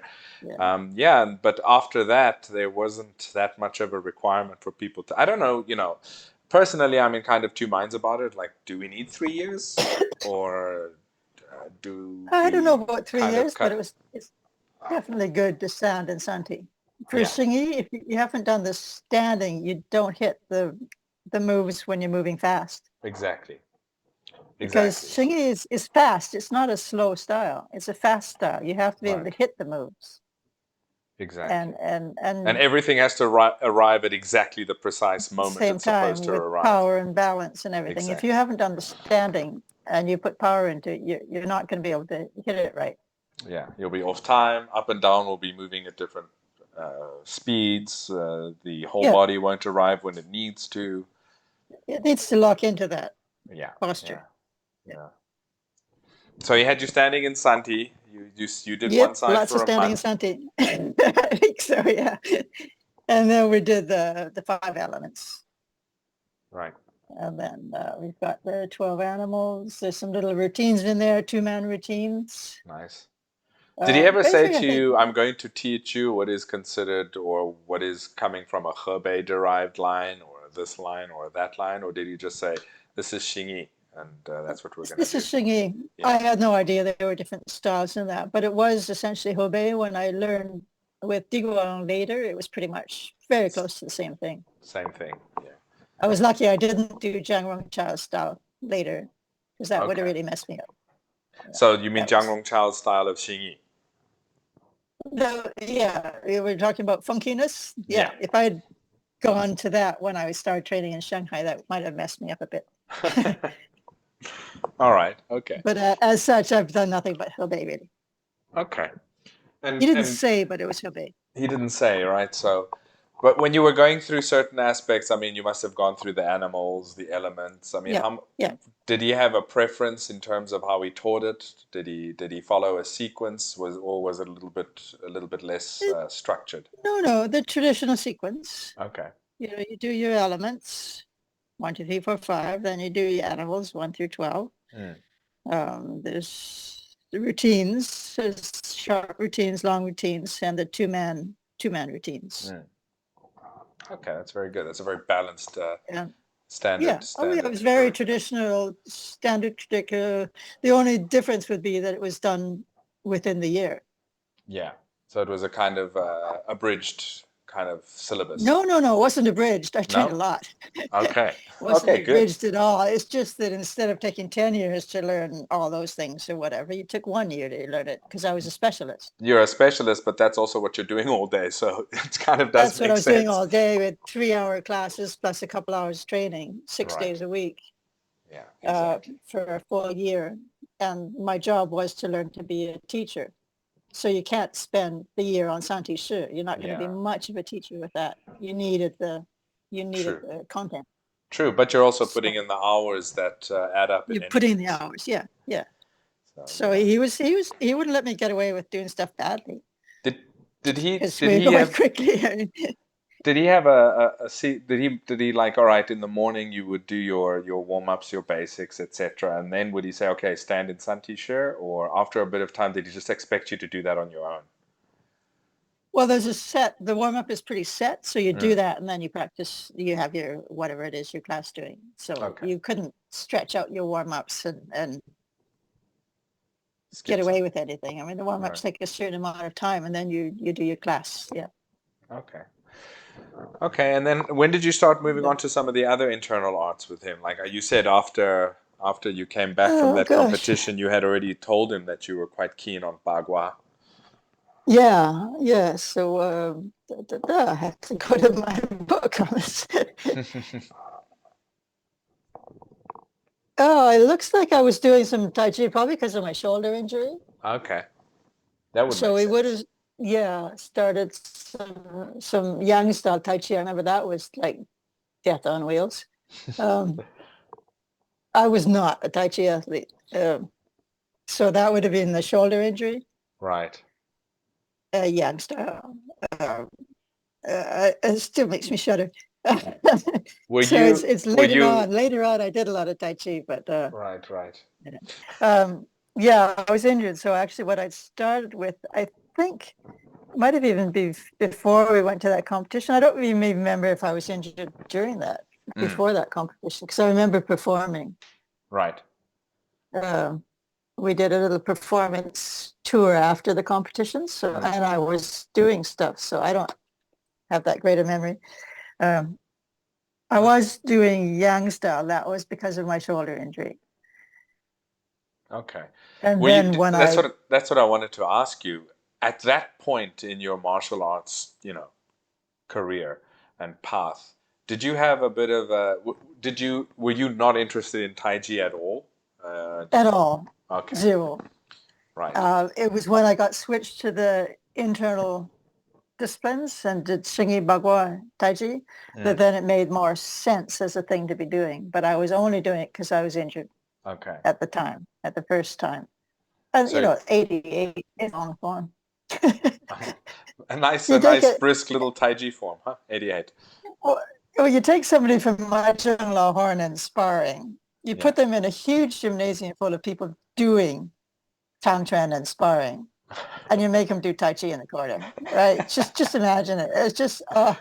S1: But after that, there wasn't that much of a requirement for people to. I don't know. Personally, I'm in kind of two minds about it. Like, do we need 3 years, or
S2: I don't know about 3 years, but it's definitely good to stand in Santi. For Xingyi, if you haven't done the standing, you don't hit the moves when you're moving fast.
S1: Exactly.
S2: Because Xingyi is fast. It's not a slow style. It's a fast style. You have to be able to hit the moves.
S1: Exactly.
S2: And
S1: everything has to arrive at exactly the precise moment it's supposed to arrive.
S2: Power and balance and everything. Exactly. If you haven't done the standing and you put power into it, you're not going to be able to hit it right.
S1: Yeah, you'll be off time. Up and down will be moving at different speeds. The whole body won't arrive when it needs to.
S2: It needs to lock into that posture.
S1: Yeah. So he had you standing in Santi. You did one side
S2: lots
S1: for
S2: of standing in Santi. I think so, yeah. And then we did the 5 elements.
S1: Right.
S2: And then we've got the 12 animals. There's some little routines in there, 2-man routines.
S1: Nice. Did he ever say to you, I'm going to teach you what is considered or what is coming from a Hebei-derived line or this line or that line? Or did he just say, this is Xingyi? And that's what we're going to do.
S2: This is Xingyi. Yeah. I had no idea there were different styles in that, but it was essentially Hebei. When I learned with Dehua later, it was pretty much very close to the same thing.
S1: Same thing, yeah.
S2: I was lucky I didn't do Zhang Rongchao's style later, because that would have really messed me up.
S1: So you mean Zhang Rongchao's style of Xingyi?
S2: No, we were talking about funkiness. Yeah, if I had gone to that when I started training in Shanghai, that might have messed me up a bit.
S1: All right. Okay.
S2: But as such, I've done nothing but Hebei, really.
S1: Okay.
S2: And he didn't say, but it was Hebei.
S1: He didn't say, right? So, but when you were going through certain aspects, I mean, you must have gone through the animals, the elements. I mean, did he have a preference in terms of how he taught it? Did he follow a sequence? Or was it a little bit less structured?
S2: No, the traditional sequence.
S1: Okay.
S2: You do your elements. 1, 2, 3, 4, 5. Then you do your animals 1 through 12. There's the routines, there's short routines, long routines, and the two-man routines.
S1: Okay, that's very good. That's a very balanced standard.
S2: Yeah, it was very traditional, standard. The only difference would be that it was done within the year.
S1: Yeah, so it was a kind of abridged kind of syllabus?
S2: No, it wasn't abridged. I trained a
S1: No?
S2: lot.
S1: Okay.
S2: Wasn't
S1: Okay, good.
S2: abridged at all. It's just that instead of taking 10 years to learn all those things or whatever, you took 1 year to learn it because I was a specialist.
S1: You're a specialist, but that's also what you're doing all day, so it kind of does
S2: That's what I
S1: make
S2: was doing
S1: sense.
S2: all day with 3-hour classes plus a couple hours training, 6
S1: Right.
S2: days a week
S1: Yeah, exactly.
S2: for a full year. And my job was to learn to be a teacher. So you can't spend the year on Santi Shi. You're not going to be
S1: Yeah,
S2: much of a teacher with that. You needed the
S1: true.
S2: content.
S1: True, but you're also putting
S2: So
S1: in the hours that add up in
S2: you
S1: any
S2: put in the
S1: case.
S2: hours. Yeah, yeah.
S1: So
S2: So
S1: yeah.
S2: he wouldn't let me get away with doing stuff badly
S1: Did did he
S2: because
S1: did
S2: we
S1: he
S2: going
S1: have
S2: quickly.
S1: did he have a see did he like, all right, in the morning you would do your warm-ups, your basics, etc., and then would he say, okay, stand in Santi-share, or after a bit of time did he just expect you to do that on your own?
S2: Well, there's the warm-up is pretty set. So you do
S1: Mm,
S2: that and then you practice, you have your, whatever it is your class doing. So
S1: okay.
S2: you couldn't stretch out your warm-ups and get
S1: Skip some.
S2: away with anything. I mean, the
S1: Right.
S2: warm-ups take a certain amount of time and then you do your class. Yeah.
S1: Okay. Okay, and then when did you start moving
S2: Yeah.
S1: on to some of the other internal arts with him? Like you said, after you came back from
S2: Oh
S1: that
S2: gosh.
S1: competition, you had already told him that you were quite keen on Bagua.
S2: Yeah, yeah. So I have to go to my book on this. Oh, it looks like I was doing some Tai Chi probably because of my shoulder injury.
S1: Okay, that would
S2: So
S1: make
S2: we would
S1: sense.
S2: have, yeah, started some Yang style Tai Chi. I remember that was like death on wheels. Um, I was not a Tai Chi athlete. So that would have been the shoulder injury,
S1: Right.
S2: Yang style. Uh, it still makes me shudder.
S1: Were
S2: So
S1: you
S2: it's
S1: were
S2: later
S1: you
S2: on. Later on, I did a lot of Tai Chi, but
S1: right, right.
S2: yeah, I was injured. So actually, what I started with, I think, might have even been before we went to that competition. I don't even remember if I was injured during that,
S1: Mm,
S2: before that competition, because I remember performing.
S1: right.
S2: Um, we did a little performance tour after the competition, so
S1: Mm,
S2: and I was doing stuff, so I don't have that great a memory. Um, I
S1: okay.
S2: was doing Yang style. That was because of my shoulder injury.
S1: Okay.
S2: And
S1: Were you
S2: then when
S1: that's
S2: I,
S1: what I wanted to ask you. At that point in your martial arts, career and path, did you have a bit of a were you not interested in Tai Chi at all?
S2: at all,
S1: Okay,
S2: zero.
S1: right.
S2: It was when I got switched to the internal disciplines and did Xingyi, Bagua, Taiji, that
S1: Mm,
S2: then it made more sense as a thing to be doing. But I was only doing it because I was injured
S1: okay.
S2: at the time, at the first time. And,
S1: So
S2: 88 is long form.
S1: a nice
S2: You take it,
S1: brisk little Tai Chi form, huh? 88.
S2: well, you take somebody from my Law Horn and sparring, you
S1: Yeah.
S2: put them in a huge gymnasium full of people doing Tangchuan and sparring, and you make them do Tai Chi in the corner, right? Just imagine it. It's just, I'd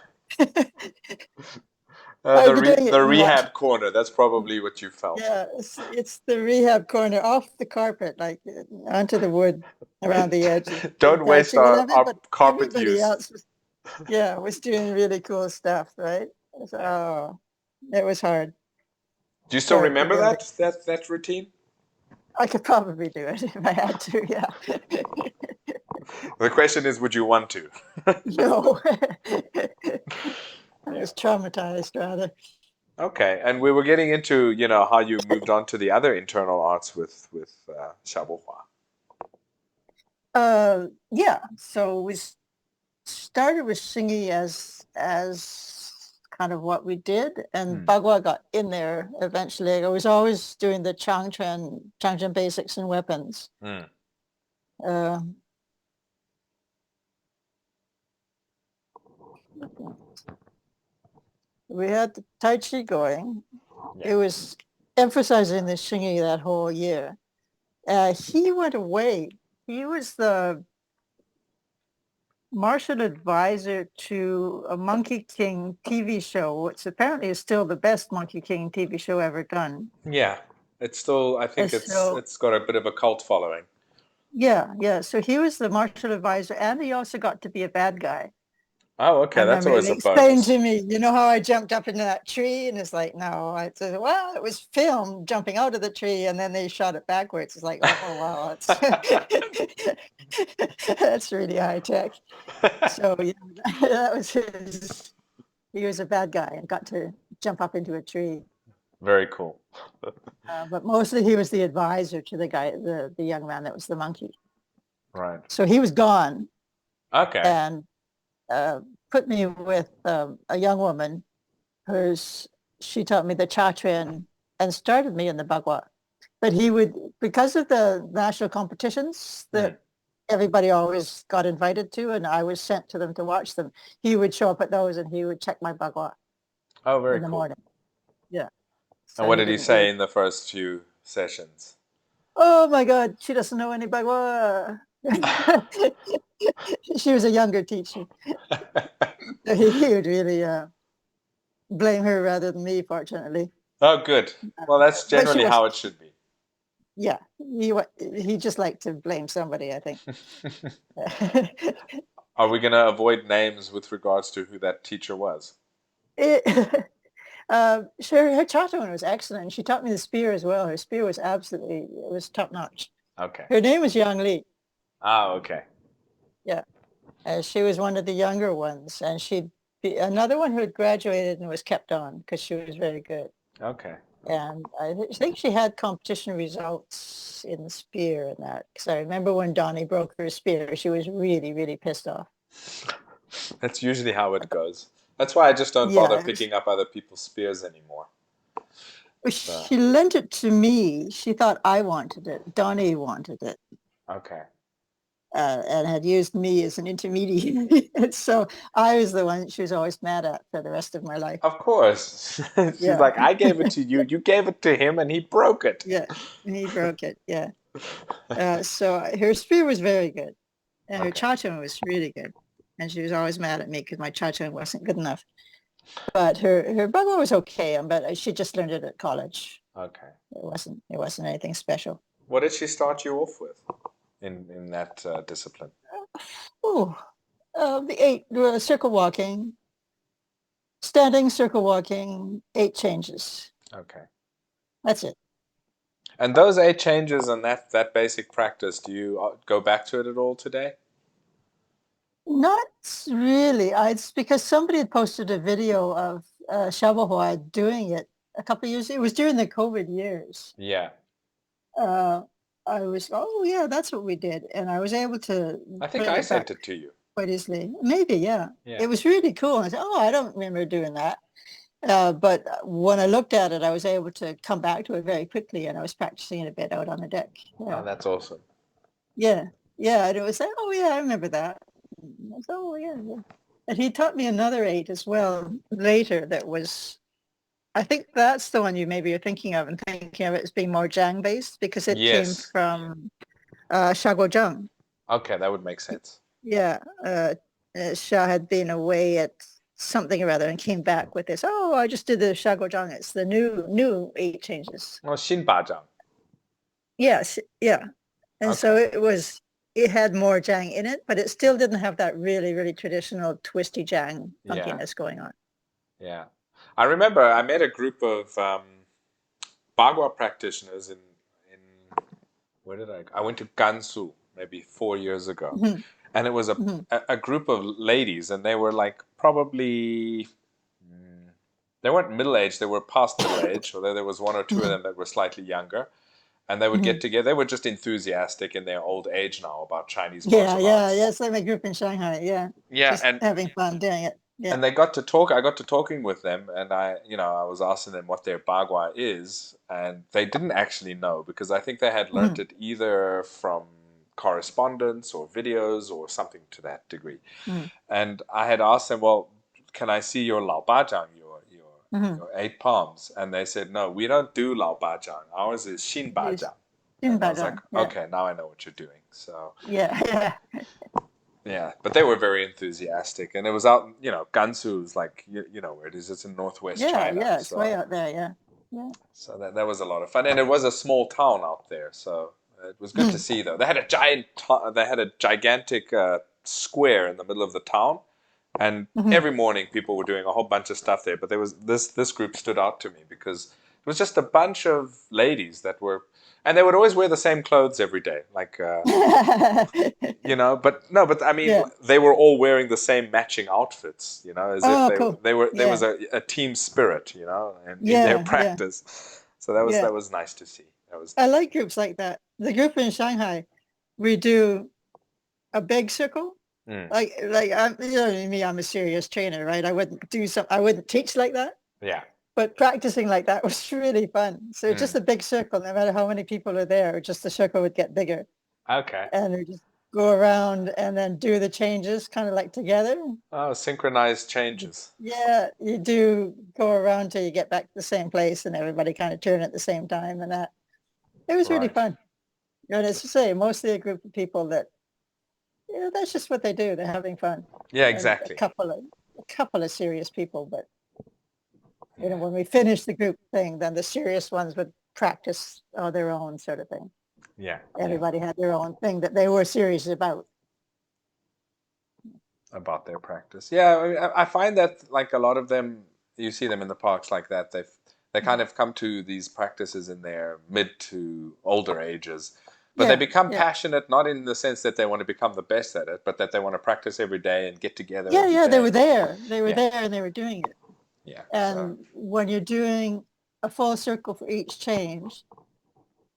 S2: be doing it
S1: The
S2: in what?
S1: rehab corner. That's probably what you felt.
S2: Yeah, it's the rehab corner off the carpet, like onto the wood around the edge of doing
S1: Don't
S2: Tai
S1: waste
S2: Chi with
S1: our
S2: everybody.
S1: carpet
S2: Everybody
S1: use.
S2: else was, yeah, was doing really cool stuff, right?
S1: Yeah.
S2: So it was hard.
S1: Do you still
S2: Hard to
S1: remember
S2: get it.
S1: that routine?
S2: I could probably do it if I had to, yeah.
S1: The question is, would you want to?
S2: No. I was traumatized rather.
S1: Okay, and we were getting into, how you moved on to the other internal arts with Xia Bohua.
S2: Yeah, so we started with Xingyi as kind of what we did, and
S1: Mm,
S2: Bagua got in there eventually. I was always doing the Changchuan basics and weapons.
S1: mm,
S2: Uh, we had the Tai Chi going.
S1: yeah.
S2: It was emphasizing the Xingyi that whole year. He went away. He was the martial advisor to a Monkey King TV show, which apparently is still the best Monkey King TV show ever done.
S1: Yeah. It's still, I think
S2: So
S1: it's got a bit of a cult following.
S2: yeah, yeah. So he was the martial advisor, and he also got to be a bad guy.
S1: Oh,
S2: I
S1: okay. That's
S2: remember
S1: always
S2: they
S1: a
S2: explained
S1: bonus.
S2: to me, you know how I jumped up into that tree? And it's like, no. I said, well, it was filmed jumping out of the tree and then they shot it backwards. It's like, oh, wow, it's that's really high tech. So yeah, that was his, he was a bad guy and got to jump up into a tree.
S1: Very cool.
S2: But mostly he was the advisor to the guy, the young man that was the monkey.
S1: Right.
S2: So he was gone
S1: Okay.
S2: and put me with a young woman who's, she taught me the cha and started me in the bagua. But he would, because of the national competitions
S1: Hmm.
S2: that everybody always got invited to, and I was sent to them to watch them, he would show up at those and he would check my bagua
S1: Oh, very
S2: in the
S1: cool.
S2: morning. Yeah.
S1: And
S2: So
S1: what
S2: he
S1: did he
S2: didn't leave.
S1: say in the first few sessions?
S2: Oh my God, she doesn't know any bagua. She was a younger teacher. So he would really blame her rather than me, fortunately.
S1: Oh, good. Well, that's
S2: But she
S1: generally
S2: was,
S1: how it should be.
S2: yeah, he just liked to blame somebody, I think.
S1: Are we going to avoid names with regards to who that teacher was?
S2: Sure, her Chateauin was excellent. She taught me the spear as well. Her spear was absolutely, it was top notch.
S1: Okay.
S2: Her name was Yang Li.
S1: Ah, okay.
S2: Yeah, she was one of the younger ones, and she'd be another one who had graduated and was kept on because she was very good.
S1: Okay.
S2: And think she had competition results in the spear and that. Because I remember when Donnie broke her spear, she was really, really pissed off.
S1: That's usually how it goes. That's why I just don't bother
S2: Yeah,
S1: picking up other people's spears anymore. So,
S2: she lent it to me. She thought I wanted it. Donnie wanted it.
S1: okay.
S2: And had used me as an intermediary. And so I was the one she was always mad at for the rest of my life.
S1: Of course. She's
S2: Yeah.
S1: like, I gave it to you. You gave it to him and he broke it.
S2: Yeah. And he broke it. Yeah. So her spear was very good. And her
S1: Okay.
S2: cha-cha was really good. And she was always mad at me because my cha-cha wasn't good enough. But her bagua was okay, but she just learned it at college.
S1: Okay.
S2: It wasn't anything special.
S1: What did she start you off with in that discipline?
S2: Oh, the circle walking, standing circle walking, 8 changes.
S1: Okay.
S2: That's it.
S1: And those 8 changes and that basic practice, do you go back to it at all today?
S2: Not really. It's because somebody had posted a video of Xia Bohua doing it a couple of years. It was during the COVID years.
S1: Yeah.
S2: Uh, I was, oh yeah, that's what we did, and I was able to
S1: I think
S2: bring
S1: I
S2: it back
S1: sent it to you.
S2: quite easily. Maybe, yeah.
S1: Yeah.
S2: It was really cool. And I said, oh, I don't remember doing that. But when I looked at it, I was able to come back to it very quickly, and I was practicing it a bit out on the deck.
S1: Oh, that's awesome.
S2: Yeah, yeah. And it was like, oh yeah, I remember that. I was, oh yeah, yeah. And he taught me another 8 as well later. That was, I think that's the one you maybe are thinking of, and thinking of it as being more Zhang based because it came
S1: Yes.
S2: from Zhang.
S1: Okay, that would make sense.
S2: Yeah, Xia had been away at something or other and came back with this. Oh, I just did the Zhang. It's the new 8 changes.
S1: Well, Xinbajang.
S2: Yes, yeah. And so
S1: Okay.
S2: it had more Zhang in it, but it still didn't have that really, really traditional twisty Zhang
S1: Yeah.
S2: funkiness going on.
S1: Yeah. I remember I met a group of Bagua practitioners in where did I went to Gansu maybe 4 years ago.
S2: Mhm,
S1: And it was
S2: mhm,
S1: a group of ladies and they were like probably they weren't middle aged, they were past middle age, although there was one or two of
S2: mhm,
S1: them that were slightly younger. And they would get
S2: mhm.
S1: together. They were just enthusiastic in their old age now about Chinese
S2: Yeah,
S1: martial
S2: yeah,
S1: arts.
S2: yeah. It's like my group in Shanghai. Yeah,
S1: Yeah,
S2: just having fun doing it. Yeah.
S1: and they got to talk. I got to talking with them, and I was asking them what their bagua is, and they didn't actually know because I think they had learnt
S2: Mhm,
S1: it either from correspondence or videos or something to that degree.
S2: mhm,
S1: And I had asked them, well, can I see your lao bajang,
S2: mhm.
S1: your 8 palms? And they said, no, we don't do lao bajang. Ours is shin
S2: Yes.
S1: bajang. And I was like,
S2: Xinbajang. Yeah,
S1: okay, now I know what you're doing. So
S2: yeah, yeah.
S1: yeah, but they were very enthusiastic, and it was out. Gansu is like you know where it is. It's in northwest
S2: Yeah,
S1: China,
S2: yeah. It's way
S1: so
S2: out there. Yeah, yeah.
S1: that was a lot of fun, and it was a small town out there, so it was good to see. Though they had a gigantic square in the middle of the town, And
S2: Mhm.
S1: every morning people were doing a whole bunch of stuff there. But there was this group stood out to me because it was just a bunch of ladies that were, and they would always wear the same clothes every day, like But no, but I mean,
S2: Yeah.
S1: they were all wearing the same matching outfits, as if
S2: Oh, cool.
S1: they were there was
S2: Yeah.
S1: a team spirit, in their
S2: Yeah. Yeah.
S1: practice. So that
S2: Yeah.
S1: was nice to see. That was
S2: I
S1: nice.
S2: like groups like that. The group in Shanghai, we do a big circle.
S1: Mm,
S2: Like I'm, me, I'm a serious trainer, right? I wouldn't teach like that,
S1: yeah.
S2: but practicing like that was really fun. So just
S1: Mm,
S2: a big circle, no matter how many people are there, just the circle would get bigger,
S1: okay.
S2: and we just go around and then do the changes, kind of like together.
S1: Oh, synchronized changes.
S2: Yeah, you do go around till you get back to the same place, and everybody kind of turn at the same time, and that it was really
S1: Right.
S2: fun. And as you say, mostly a group of people that, that's just what they do. They're having fun,
S1: Yeah,
S2: and
S1: exactly.
S2: a couple of serious people. But
S1: Yeah.
S2: when we finished the group thing, then the serious ones would practice on their own sort of thing.
S1: Yeah. Yeah.
S2: Everybody had their own thing that they were serious about.
S1: About their practice. Yeah, I mean, I find that like a lot of them, you see them in the parks like that. They kind of come to these practices in their mid to older ages, but they
S2: Yeah,
S1: become
S2: yeah,
S1: passionate not in the sense that they want to become the best at it, but that they want to practice every day and get together
S2: yeah,
S1: every
S2: yeah. They were
S1: day.
S2: there. They were
S1: Yeah,
S2: there, and they were doing it.
S1: yeah. So
S2: And when you're doing a full circle for each change,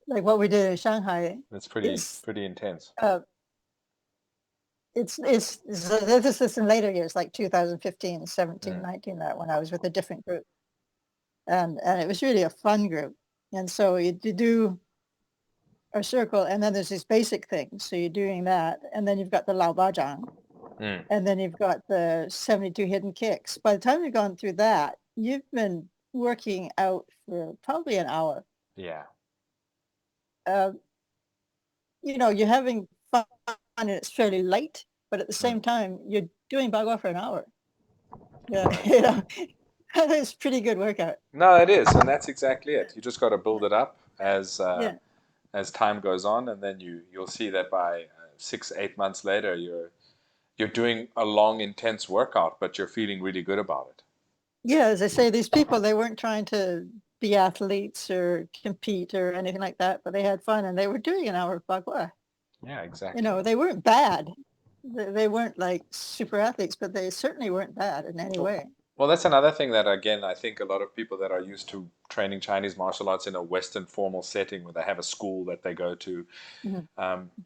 S2: like what we did in Shanghai,
S1: it's
S2: is
S1: pretty intense.
S2: uh, this is in later years, like 2015, 17,
S1: Mm,
S2: 19, that when I was with a different group. And it was really a fun group. And so you do a circle, and then there's these basic things. So you're doing that, and then you've got the Lao Bajang,
S1: mm,
S2: and then you've got the 72 hidden kicks. By the time you've gone through that, you've been working out for probably an hour.
S1: yeah,
S2: Uh, you're having fun, and it's fairly light, but at the
S1: mm,
S2: same time, you're doing Bagua for an hour. Yeah,
S1: right.
S2: it's pretty good workout.
S1: No, it is, and that's exactly it. You just got to build
S2: Yeah,
S1: it up
S2: yeah,
S1: as time goes on, and then you'll see that by 6 8 months later, you're doing a long, intense workout, but you're feeling really good about it.
S2: yeah. As I say, these people, they weren't trying to be athletes or compete or anything like that, but they had fun, and they were doing an hour of Bagua.
S1: Yeah, exactly.
S2: They weren't bad. They weren't like super athletes, but they certainly weren't bad in any
S1: Well,
S2: way.
S1: well, that's another thing that, again, I think a lot of people that are used to training Chinese martial arts in a Western formal setting where they have a school that they go to,
S2: Mhm.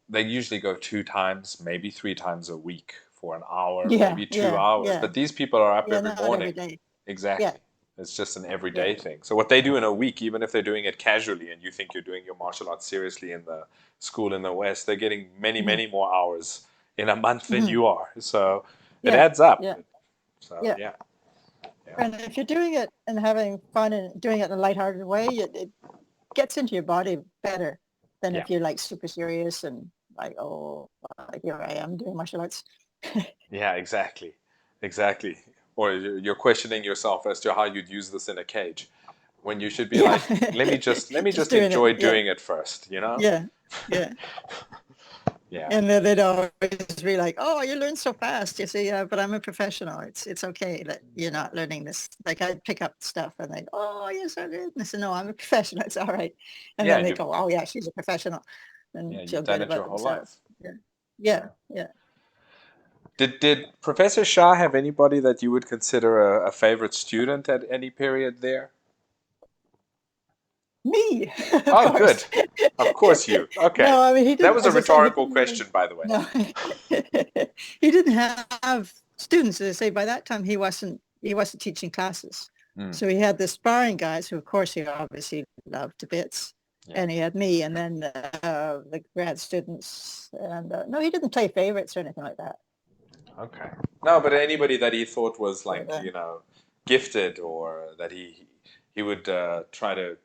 S1: they usually go 2 times, maybe 3 times a week for an hour,
S2: Yeah,
S1: maybe two
S2: yeah,
S1: hours.
S2: yeah,
S1: But these people are up
S2: yeah.
S1: every
S2: Not every
S1: morning.
S2: day. Yeah,
S1: Exactly. It's just an
S2: yeah.
S1: everyday thing. So what they do in a week, even if they're doing it casually and you think you're doing your martial arts seriously in the school in the West, they're getting many,
S2: Hmm.
S1: many more hours in a month than
S2: Hmm.
S1: you are. So it
S2: Yeah,
S1: adds up.
S2: yeah,
S1: So
S2: yeah.
S1: yeah, yeah,
S2: And if you're doing it and having fun and doing it in a lighthearted way, it gets into your body better than
S1: yeah,
S2: if you're like super serious and like, oh, here I am doing martial arts.
S1: yeah, exactly, exactly. Or you're questioning yourself as to how you'd use this in a cage, when you should be
S2: Yeah,
S1: like, let me
S2: just
S1: just
S2: doing it.
S1: enjoy
S2: Yeah,
S1: doing it first, you know?
S2: yeah, yeah.
S1: Yeah,
S2: And then they'd always be like, "Oh, you learn so fast." You say, "Yeah, but I'm a professional. It's okay that you're not learning this." Like I'd pick up stuff and they'd, "Oh, yes, I did." And I said, "No, I'm a professional. It's all right." And
S1: yeah,
S2: then
S1: and
S2: they
S1: you've
S2: go, "Oh, yeah, she's a professional," and
S1: yeah,
S2: feel
S1: you've
S2: good
S1: done it
S2: about
S1: your whole
S2: themselves.
S1: life.
S2: Yeah, yeah,
S1: So.
S2: yeah.
S1: Did Professor Shah have anybody that you would consider a favorite student at any period there?
S2: Me, of
S1: Oh,
S2: course.
S1: good. Of course you. Okay.
S2: No, I mean he
S1: That
S2: didn't.
S1: was a
S2: As I say, he
S1: rhetorical
S2: didn't really.
S1: question, by the way.
S2: No, he didn't have students. As I say, by that time he wasn't teaching classes.
S1: Mm,
S2: So he had the sparring guys, who of course he obviously loved to bits,
S1: yeah.
S2: and he had me, and then the grad students. And no, he didn't play favorites or anything like that.
S1: Okay. No, but anybody that he thought was
S2: But
S1: like, gifted, or that he would try to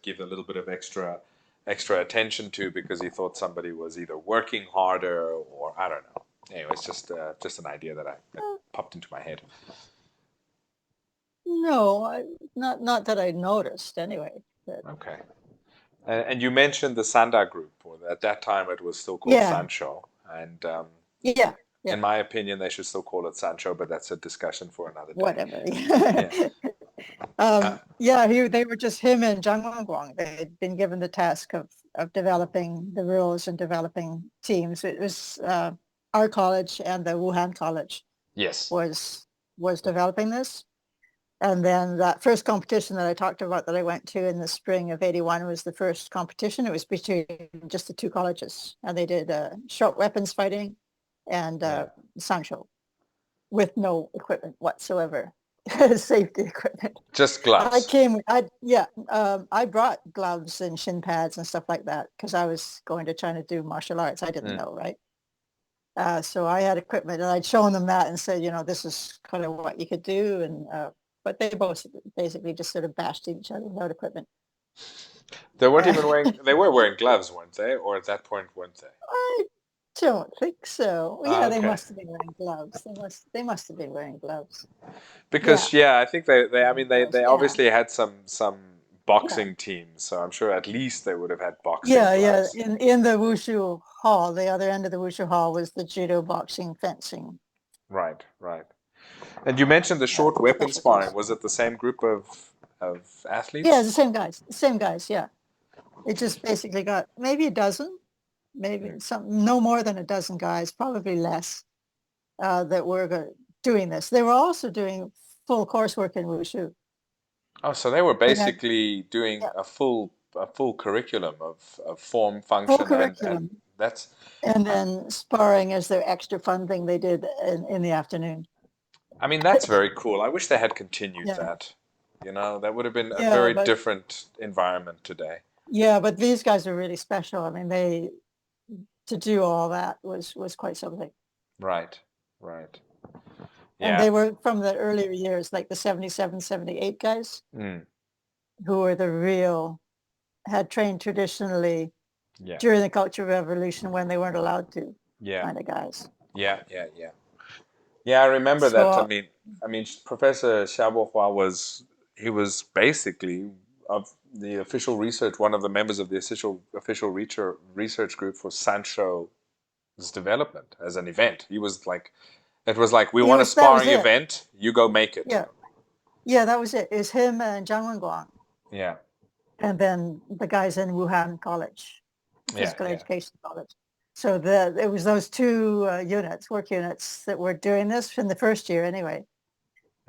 S1: give a little bit of extra attention to because he thought somebody was either working harder, or I don't know. Anyway, it's just an idea that popped into my head.
S2: no, not that I noticed anyway. But
S1: Okay. And you mentioned the Sanda group, or at that time it was still called
S2: yeah,
S1: Sancho, and
S2: yeah, Yeah.
S1: In my opinion, they should still call it Sancho, but that's a discussion for another day.
S2: Whatever.
S1: Yeah.
S2: They were just him and Zhang Guang. They had been given the task of developing the rules and developing teams. It was our college and the Wuhan College
S1: Yes.
S2: was developing this. And then that first competition that I talked about that I went to in the spring of 81 was the first competition. It was between just the two colleges. And they did short weapons fighting and Sancho with no equipment whatsoever, safety equipment.
S1: Just gloves.
S2: I brought gloves and shin pads and stuff like that because I was going to China to do martial arts. I didn't know, right? So I had equipment and I'd shown them that and said, this is kind of what you could do. And but they both basically just sort of bashed each other without equipment.
S1: They weren't even they were wearing gloves, weren't they? Or at that point, weren't they?
S2: I don't think so. Yeah,
S1: okay.
S2: They must have been wearing gloves. They must have been wearing gloves.
S1: Because I think they obviously had some boxing teams, so I'm sure at least they would have had boxing gloves.
S2: In the Wushu hall, the other end of the Wushu hall was the judo, boxing, fencing.
S1: Right. And you mentioned the short weapon sparring. Was it the same group of athletes?
S2: Yeah, the same guys. Yeah, it just basically got maybe a dozen, no more than a dozen guys, probably less, that were doing this. They were also doing full coursework in Wushu.
S1: Oh, so they were basically doing a full curriculum of form, function,
S2: full curriculum. And then sparring as their extra fun thing they did in the afternoon.
S1: I mean, that's very cool. I wish they had continued that. That would have been a very different environment today.
S2: Yeah, but these guys are really special. I mean, to do all that was quite something.
S1: Right.
S2: And they were from the earlier years, like the 77, 78 guys, who were had trained traditionally during the Cultural Revolution when they weren't allowed to, kind of guys.
S1: Yeah, I remember that. I mean, Professor Xia Bohua was basically of the official research, one of the members of the official research group for Sancho's development as an event. It was like, we want a sparring event, you go make it.
S2: Yeah, that was it. It was him and Zhang Guang.
S1: Yeah.
S2: And then the guys in Wuhan College, Physical Education College. So it was those two work units that were doing this in the first year anyway.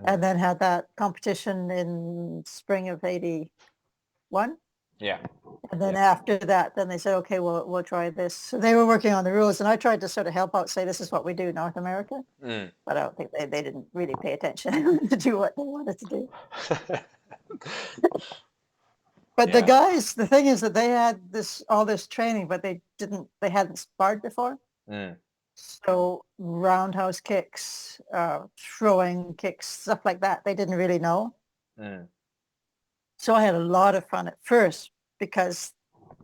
S2: And then had that competition in spring of 81.
S1: Yeah.
S2: And then after that, then they said, okay, we'll try this. So they were working on the rules, and I tried to sort of help out, say this is what we do in North America. But I don't think they didn't really pay attention to do what they wanted to do. But the guys, the thing is that they had all this training, but they hadn't sparred before. So roundhouse kicks, throwing kicks, stuff like that, they didn't really know. So I had a lot of fun at first because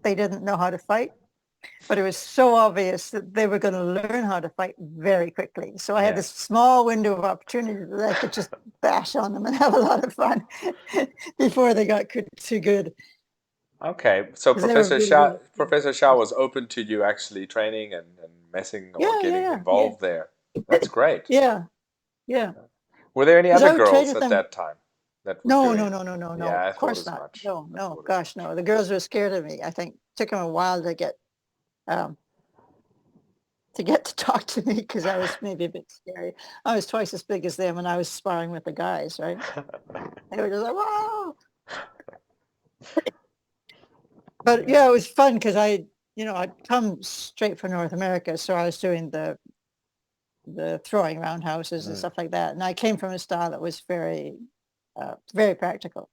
S2: they didn't know how to fight. But it was so obvious that they were going to learn how to fight very quickly. So I had this small window of opportunity that I could just bash on them and have a lot of fun before they got too good.
S1: Okay, so Professor Xia was open to you actually training and messing or getting involved there. That's great.
S2: Yeah.
S1: Were there any other girls at that time?
S2: No.
S1: Yeah,
S2: of course not.
S1: Much.
S2: No. Gosh, no. The girls were scared of me. I think it took them a while to get to talk to me because I was maybe a bit scary. I was twice as big as them, and I was sparring with the guys, right? They were just like, "Whoa!" But it was fun because I'd come straight from North America, so I was doing the throwing roundhouses and stuff like that, and I came from a style that was very, very practical.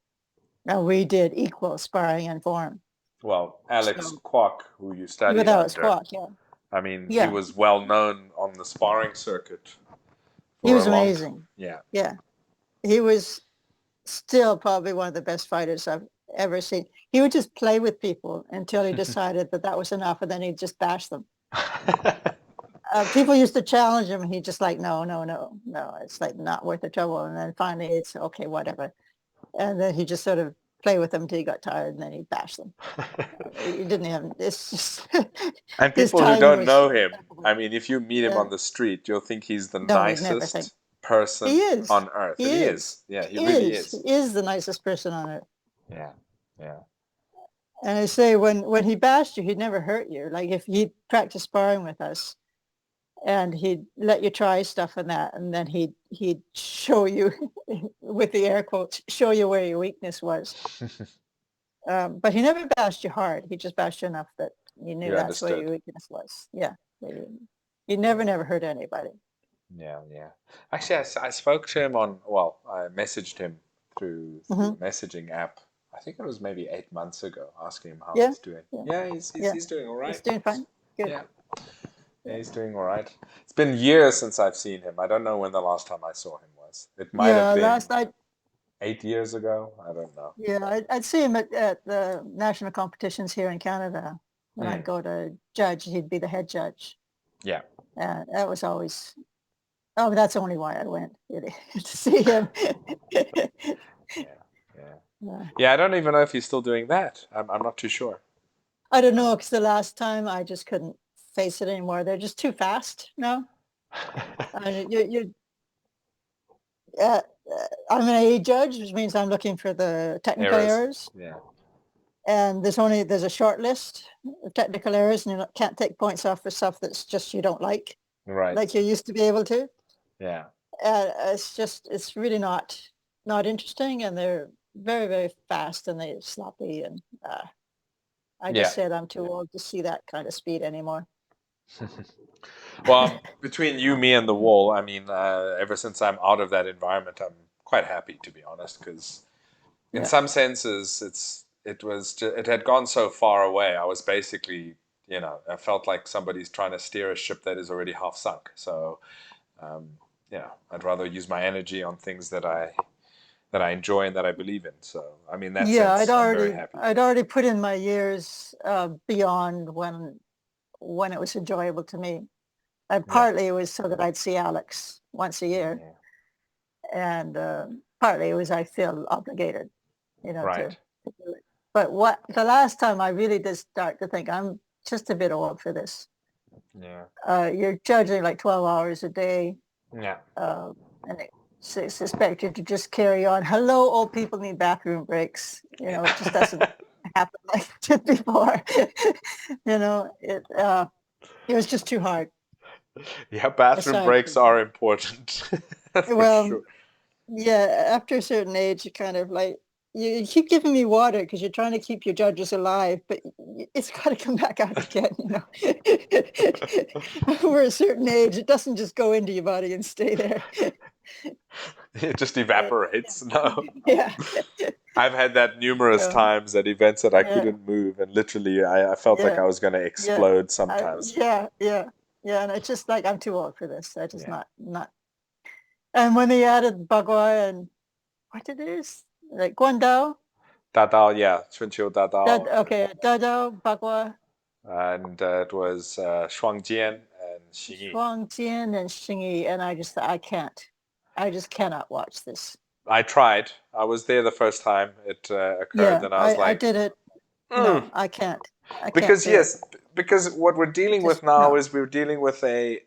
S2: Now we did equal sparring and form.
S1: Well, Alex Kwok, who you studied under.
S2: Alex Kwok,
S1: I mean, he was well known on the sparring circuit.
S2: He was amazing.
S1: Yeah.
S2: He was still probably one of the best fighters I've ever seen. He would just play with people until he decided that was enough, and then he'd just bash them. People used to challenge him, and he'd just like, no, it's like not worth the trouble. And then finally it's okay, whatever. And then he just sort of play with them until he got tired, and then he'd bash them. He didn't have. It's just
S1: And
S2: his
S1: people who
S2: timing
S1: don't
S2: was
S1: know him,
S2: impeccable.
S1: I mean, if you meet him
S2: Yeah.
S1: on the street, you'll think he's the
S2: No, you'd never think.
S1: nicest person
S2: He is.
S1: on earth.
S2: He
S1: And he
S2: is.
S1: is. Yeah, he
S2: He
S1: really
S2: is.
S1: is.
S2: He is the nicest person on earth.
S1: Yeah, yeah.
S2: And I say, when he bashed you, he'd never hurt you. Like if he'd practice sparring with us, and he'd let you try stuff and that, and then he'd show you, with the air quotes, show you where your weakness was. But he never bashed you hard. He just bashed you enough that you knew
S1: You
S2: that's where
S1: understood.
S2: your weakness was. Yeah. He never hurt anybody.
S1: Yeah, yeah. Actually, I spoke to him I messaged him through
S2: Hmm.
S1: a messaging app. I think it was maybe 8 months ago, asking him how
S2: Yeah.
S1: he's doing.
S2: Yeah.
S1: Yeah, he's
S2: Yeah.
S1: doing all
S2: He's
S1: right.
S2: doing fine. Good.
S1: Yeah. Yeah, he's doing all right. It's been years since I've seen him. I don't know when the last time I saw him was. It might have been
S2: Last night.
S1: 8 years ago. I don't know.
S2: Yeah, I'd see him at the national competitions here in Canada. When I'd go to judge, he'd be the head judge.
S1: Yeah.
S2: That was always. Oh, that's only why I went, really, to see him.
S1: Yeah, I don't even know if he's still doing that. I'm not too sure.
S2: I don't know, because the last time I just couldn't face it anymore. They're just too fast now. I'm an A judge, which means I'm looking for the technical errors.
S1: Yeah.
S2: And there's a short list of technical errors, and you can't take points off for stuff that's just you don't like.
S1: Right.
S2: Like you used to be able to.
S1: Yeah.
S2: It's really not interesting, and they're very, very fast, and they're sloppy, and I just said I'm too old to see that kind of speed anymore.
S1: Well, between you, me, and the wall, I mean, ever since I'm out of that environment, I'm quite happy, to be honest, because in some senses, it had gone so far away. I was basically, I felt like somebody's trying to steer a ship that is already half sunk. So, I'd rather use my energy on things that I enjoy and that I believe in. So, I mean, that's I'm very happy.
S2: I'd already put in my years beyond when it was enjoyable to me. And partly it was so that I'd see Alex once a year, and partly it was I feel obligated, to do it. But the last time I really did start to think I'm just a bit old for this.
S1: Yeah.
S2: You're judging like 12 hours a day.
S1: Yeah.
S2: And it's expected to just carry on. Hello, old people need bathroom breaks. It just doesn't happen like it did before. It was just too hard.
S1: Yeah, bathroom breaks are important.
S2: Well,
S1: sure.
S2: Yeah, after a certain age, you kind of like, you keep giving me water because you're trying to keep your judges alive, but it's got to come back out again, Over a certain age, it doesn't just go into your body and stay there.
S1: It just evaporates. No.
S2: Yeah.
S1: I've had that numerous times at events that I couldn't move, and literally I felt like I was going to explode sometimes.
S2: Yeah, and it's just like, I'm too old for this. I just not. And when they added Bagua and what it is, like Guandao?
S1: Dadao, yeah, Chunqiu Dadao.
S2: Dadao, Bagua.
S1: And it was Shuangjian and Xingyi.
S2: Shuangjian and Xingyi, and I just cannot watch this.
S1: I tried. I was there the first time it occurred, and I was like,
S2: I did it. No, I can't.
S1: Because what we're dealing with now is we're dealing with a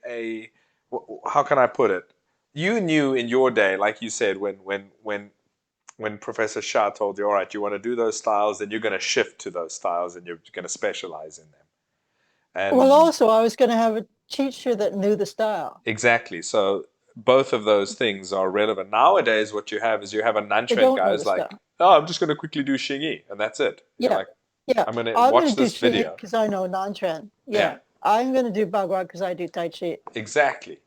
S1: how can I put it? You knew in your day, like you said, when Professor Xia told you, all right, you want to do those styles, then you're going to shift to those styles and you're going to specialize in them. And
S2: also, I was going to have a teacher that knew the style.
S1: Exactly. So both of those things are relevant. Nowadays, what you have is you have a Nanchuan guy who's like, I'm just going to quickly do Xingyi, and that's it.
S2: Yeah.
S1: I'm going to watch this video.
S2: Because I know Nanchuan. Yeah. I'm going to do Bagua because I do Tai Chi.
S1: Exactly.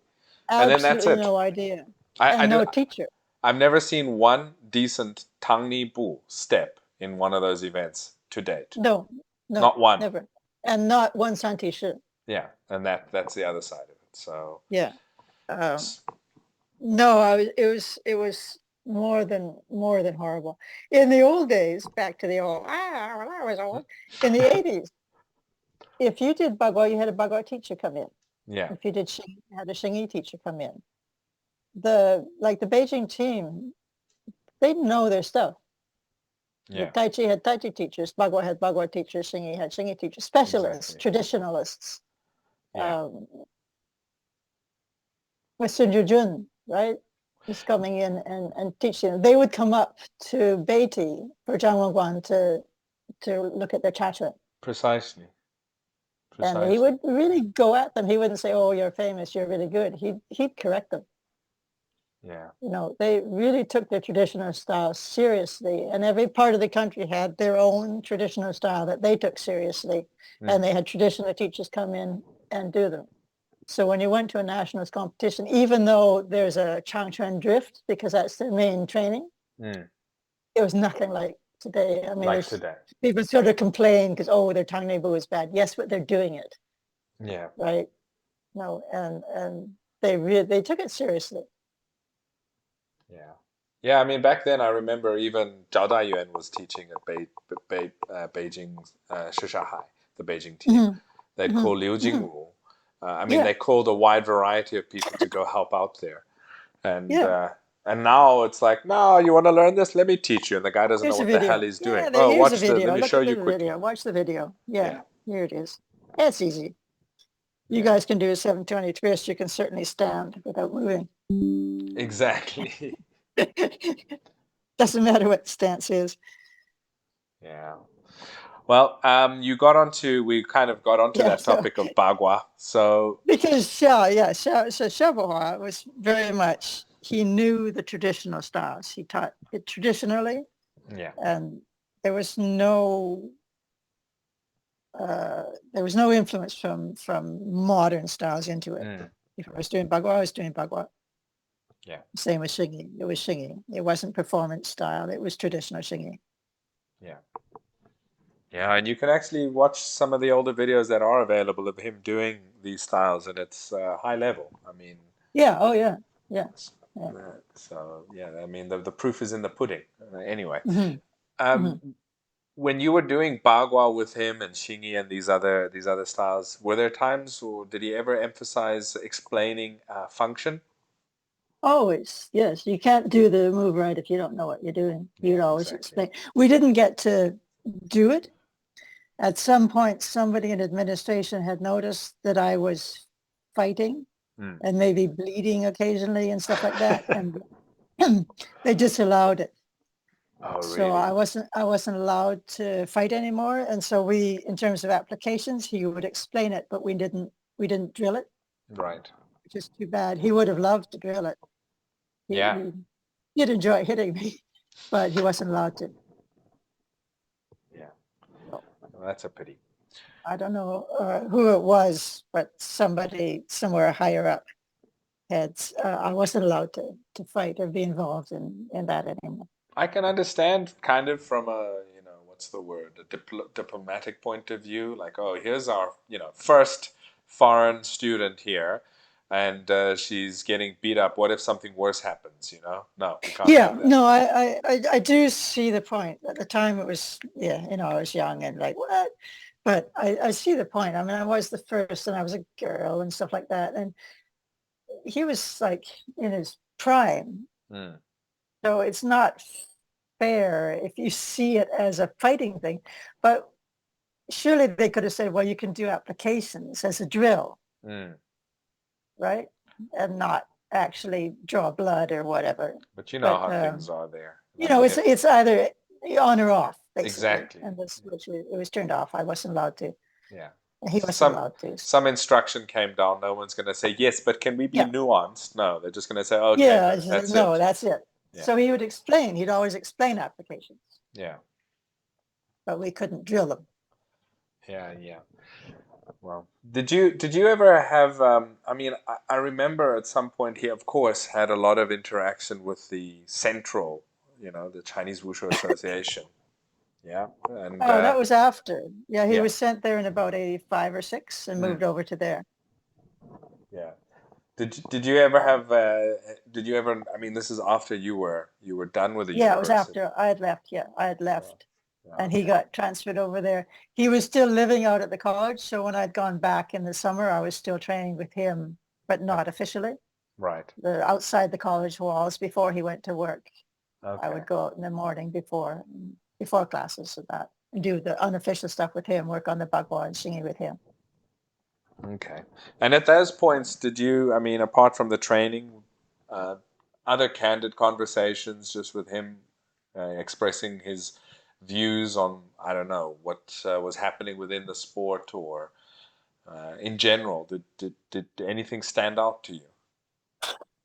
S2: Absolutely,
S1: and then that's it.
S2: No idea.
S1: No
S2: teacher.
S1: I've never seen one decent Tangni Bu step in one of those events to date.
S2: No,
S1: not one.
S2: Never. And not one Santi Shi.
S1: Yeah, and that's the other side of it. So
S2: yeah. No, it was more than horrible. In the old days, back to the old, when I was old, in the 80s, if you did Bagua, you had a Bagua teacher come in.
S1: Yeah.
S2: If you did Xingyi, you had a Xingyi teacher come in. The Beijing team, they know their stuff. The Tai Chi had Tai Chi teachers, Bagua had Bagua teachers, Xingyi had Xingyi teachers, specialists, traditionalists. Western Jujun, right, was coming in and teaching. They would come up to Beatty for Zhang Wenguan to look at their chatter.
S1: Precisely.
S2: And he would really go at them. He wouldn't say, "Oh, you're famous, you're really good." He'd correct them.
S1: Yeah.
S2: You know, they really took their traditional style seriously, and every part of the country had their own traditional style that they took seriously, and they had traditional teachers come in and do them. So when you went to a nationals competition, even though there's a Changchuan drift, because that's their main training, it was nothing like today. I mean, people sort of complain because, oh, their Tang Nei Bu is bad. Yes, but they're doing it.
S1: Yeah.
S2: Right? No, and they took it seriously.
S1: Yeah. Yeah, I mean, back then I remember even Zhao Daiyuan was teaching at Beijing Shanghai, the Beijing team. They'd call Liu Jingwu. I mean, they called a wide variety of people to go help out there. And now it's like, no, you want to learn this? Let me teach you. And the guy doesn't know what the hell he's doing.
S2: Oh,
S1: watch
S2: the video.
S1: let me show you quickly.
S2: Video. Watch the video. Yeah, here it is. It's easy. You guys can do a 720 twist. You can certainly stand without moving.
S1: Exactly.
S2: Doesn't matter what the stance is.
S1: Yeah. Well, we kind of got onto that topic of Bagua. So
S2: because Xia Bohua was very much, he knew the traditional styles. He taught it traditionally.
S1: Yeah.
S2: And there was no influence from modern styles into it. If I was doing Bagua, I was doing Bagua.
S1: Yeah.
S2: Same with Xingyi. It was Xingyi. It wasn't performance style. It was traditional Xingyi.
S1: Yeah. Yeah, and you can actually watch some of the older videos that are available of him doing these styles, and it's high level. I mean.
S2: Yeah. Oh, yeah. Yeah.
S1: So yeah, I mean the proof is in the pudding. Anyway, when you were doing Bagua with him and Xingyi and these other styles, were there times, or did he ever emphasize explaining function?
S2: Always, yes. You can't do the move right if you don't know what you're doing. You'd always explain. We didn't get to do it. At some point, somebody in administration had noticed that I was fighting and maybe bleeding occasionally and stuff like that, and they disallowed it.
S1: Oh, really?
S2: So I wasn't allowed to fight anymore, and so in terms of applications, he would explain it, but we didn't drill it.
S1: Right.
S2: Which is too bad. He would have loved to drill it. He'd enjoy hitting me, but he wasn't allowed to.
S1: Yeah. Well, that's a pity.
S2: I don't know who it was, but somebody somewhere higher up I wasn't allowed to fight or be involved in that anymore.
S1: I can understand kind of from a, what's the word, a diplomatic point of view, like, oh, here's our, first foreign student here, and she's getting beat up. What if something worse happens, No, we can't have that.
S2: No, I do see the point. At the time it was, I was young and like, what? But I see the point. I mean, I was the first and I was a girl and stuff like that. And he was like in his prime. So it's not fair if you see it as a fighting thing. But surely they could have said, well, you can do applications as a drill, right? And not actually draw blood or whatever.
S1: But you know how things are there.
S2: It's either on or off, basically.
S1: Exactly.
S2: And it was turned off. I wasn't allowed to.
S1: Yeah.
S2: And he wasn't allowed to.
S1: Some instruction came down. No one's going to say, yes, but can we be nuanced? No, they're just going to say, okay,
S2: that's it. Yeah. So he would explain. He'd always explain applications.
S1: Yeah.
S2: But we couldn't drill them.
S1: Yeah. Well, did you ever have? I remember at some point he, of course, had a lot of interaction with the central, the Chinese Wushu Association. Yeah, and
S2: that was after. Yeah, he was sent there in about 85 or 6 and moved over to there.
S1: Yeah. Did you ever have? I mean, this is after you were done with the university.
S2: Yeah, it was after I had left. Yeah, I had left. And he got transferred over there. He was still living out at the college, so when I'd gone back in the summer, I was still training with him, but not officially.
S1: Right.
S2: Outside the college walls before he went to work.
S1: Okay.
S2: I would go out in the morning before. before classes of that, and do the unofficial stuff with him, work on the Bagua and Xingyi with him.
S1: Okay. And at those points, did you, I mean, apart from the training, other candid conversations just with him expressing his views on, I don't know, what was happening within the sport or in general? Did anything stand out to you?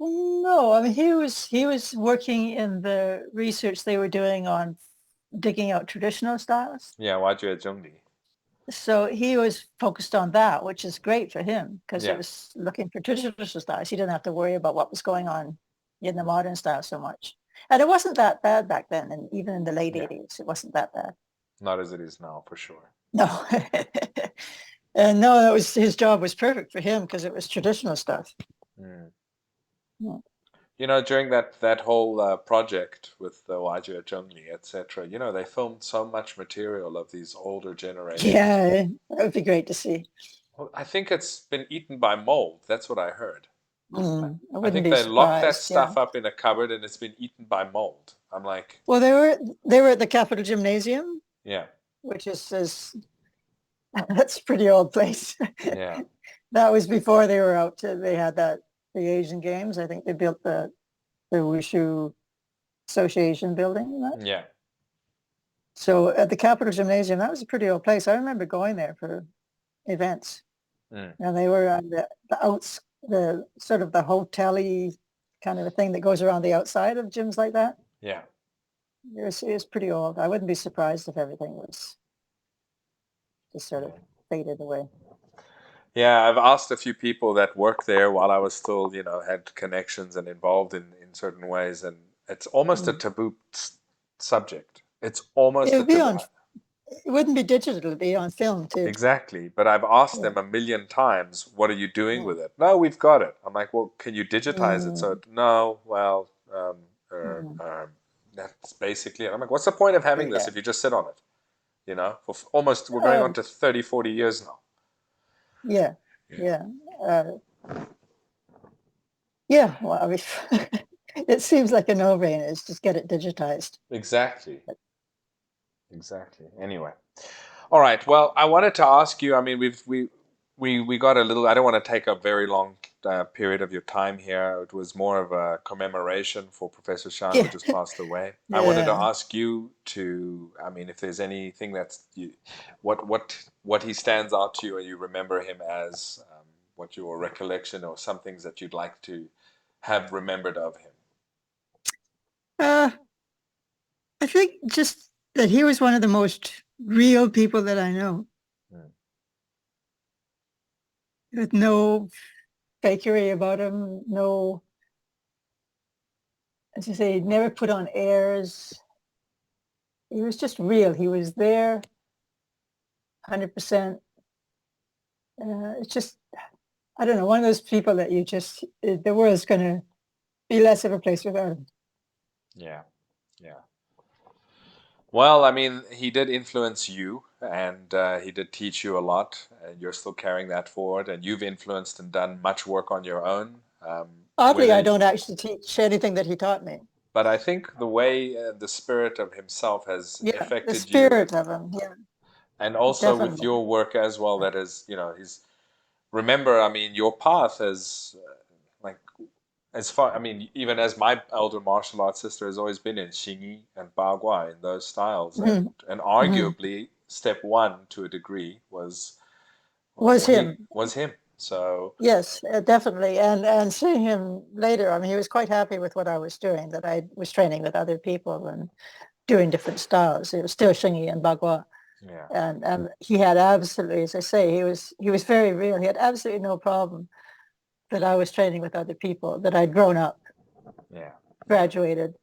S2: No, I mean he was working in the research they were doing on digging out traditional styles.
S1: Yeah, Wajue Zhongli.
S2: So he was focused on that, which is great for him because it
S1: Yeah.
S2: was looking for traditional styles. He didn't have to worry about what was going on in the modern style so much. And it wasn't that bad back then, and even in the late
S1: Yeah.
S2: 80s, it wasn't that bad.
S1: Not as it is now, for sure.
S2: No. And no, that was his job was perfect for him because it was traditional stuff.
S1: Mm.
S2: Yeah.
S1: You know, during that whole project with the Wajue Zhongli, etc., you know, they filmed so much material of these older generations.
S2: Yeah, that would be great to see.
S1: Well, I think it's been eaten by mold. That's what I heard.
S2: I
S1: I
S2: wouldn't
S1: think
S2: be
S1: they locked that
S2: surprised. Yeah.
S1: stuff up in a cupboard and it's been eaten by mold. I'm like,
S2: Well, they were at the Capitol Gymnasium,
S1: yeah,
S2: which is that's a pretty old place.
S1: yeah,
S2: That was before they were out to, they had the Asian Games. I think they built the Wushu Association building. Right?
S1: yeah.
S2: So at the Capitol Gymnasium, that was a pretty old place. I remember going there for events.
S1: Mm.
S2: And they were on the outs, the sort of the hotel-y kind of a thing that goes around the outside of gyms like that.
S1: Yeah.
S2: It was pretty old. I wouldn't be surprised if everything was just sort of faded away.
S1: Yeah, I've asked a few people that worked there while I was still, you know, had connections and involved in certain ways, and it's almost a taboo subject. It's almost
S2: It
S1: a
S2: would be
S1: taboo.
S2: on, it wouldn't be digital, it would be on film too.
S1: Exactly. But I've asked
S2: Yeah.
S1: them a million times, what are you doing
S2: Yeah.
S1: with it? No, we've got it. I'm like, well, can you digitize it? So, no, well, that's basically it. I'm like, what's the point of having this
S2: Yeah.
S1: if you just sit on it? You know, for almost, we're going on to 30, 40 years now.
S2: Yeah, yeah. Yeah, well, I mean, it seems like a no-brainer. It's just get it digitized.
S1: Exactly. Exactly. Anyway. All right. Well, I wanted to ask you, I mean, we got a little, I don't want to take a very long period of your time here. It was more of a commemoration for Professor Shan, who just passed away. I wanted to
S2: Yeah.
S1: ask you to, I mean, if there's anything that's, what he stands out to you, or you remember him as, what your recollection or some things that you'd like to have remembered of him.
S2: I think just that he was one of the most real people that I know. With no fakery about him, no, as you say, he never put on airs. He was just real. He was there 100%. It's just, I don't know, one of those people that you just, the world's going to be less of a place without him.
S1: Yeah, yeah. Well, I mean, he did influence you, and he did teach you a lot, and you're still carrying that forward, and you've influenced and done much work on your own.
S2: Oddly, I don't actually teach anything that he taught me.
S1: But I think the way the spirit of himself has affected
S2: the spirit
S1: you,
S2: of him, yeah.
S1: and also with
S2: Definitely.
S1: your work as well, that is, you know, remember, I mean, your path has, like, as far, I mean, even as my elder martial arts sister has always been in Xingyi and Bagua in those styles, and arguably step one to a degree was
S2: him.
S1: Was him. So
S2: yes, definitely, and seeing him later, I mean, he was quite happy with what I was doing. That I was training with other people and doing different styles. It was still Xingyi and Bagua.
S1: Yeah.
S2: And he had absolutely, as I say, he was very real. He had absolutely no problem that I was training with other people, that I'd grown up, graduated,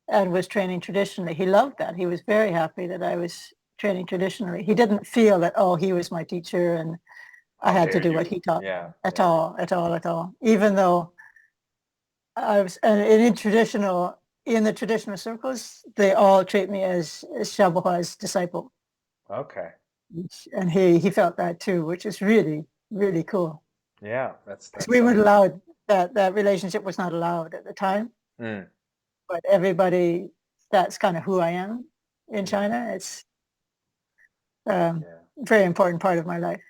S2: and was training traditionally. He loved that. He was very happy that I was training traditionally. He didn't feel that, oh, he was my teacher and I had to do what he taught at all. Even though I was, and in the traditional circles, they all treat me as Xia Bohua's disciple.
S1: Okay.
S2: And he felt that too, which is really, really cool.
S1: Yeah, that's
S2: we weren't allowed, that relationship was not allowed at the time. But everybody, that's kind of who I am. in China. It's a very important part of my life.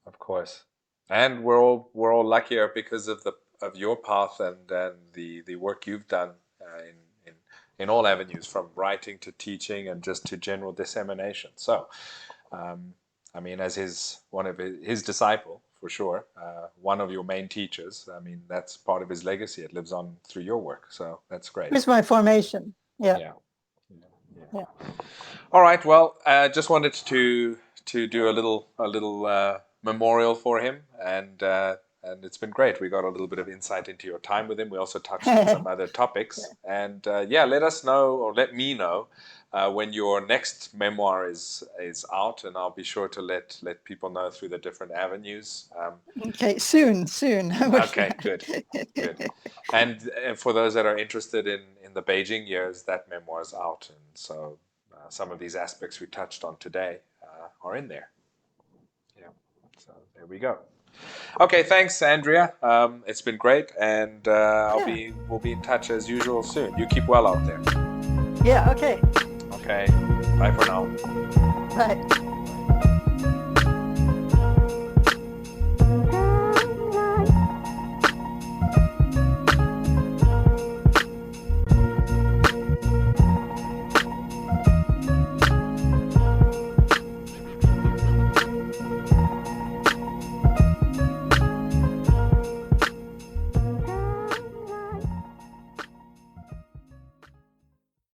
S1: Of course, and we're all luckier because of your path and the work you've done in all avenues, from writing to teaching and just to general dissemination. So, I mean, as one of his disciple, for sure, one of your main teachers. I mean, that's part of his legacy. It lives on through your work. So that's great.
S2: It's my formation. Yeah.
S1: All right. Well, just wanted to do a little memorial for him, and it's been great. We got a little bit of insight into your time with him. We also touched on some other topics, and let us know, or let me know, when your next memoir is out, and I'll be sure to let people know through the different avenues.
S2: Okay, soon.
S1: Okay, good. And for those that are interested in the Beijing years, that memoir is out, and so some of these aspects we touched on today are in there. Yeah, so there we go. Okay, thanks, Andrea. It's been great, and we'll be in touch as usual soon. You keep well out there.
S2: Yeah. Okay.
S1: Okay. Bye for now.
S2: Bye.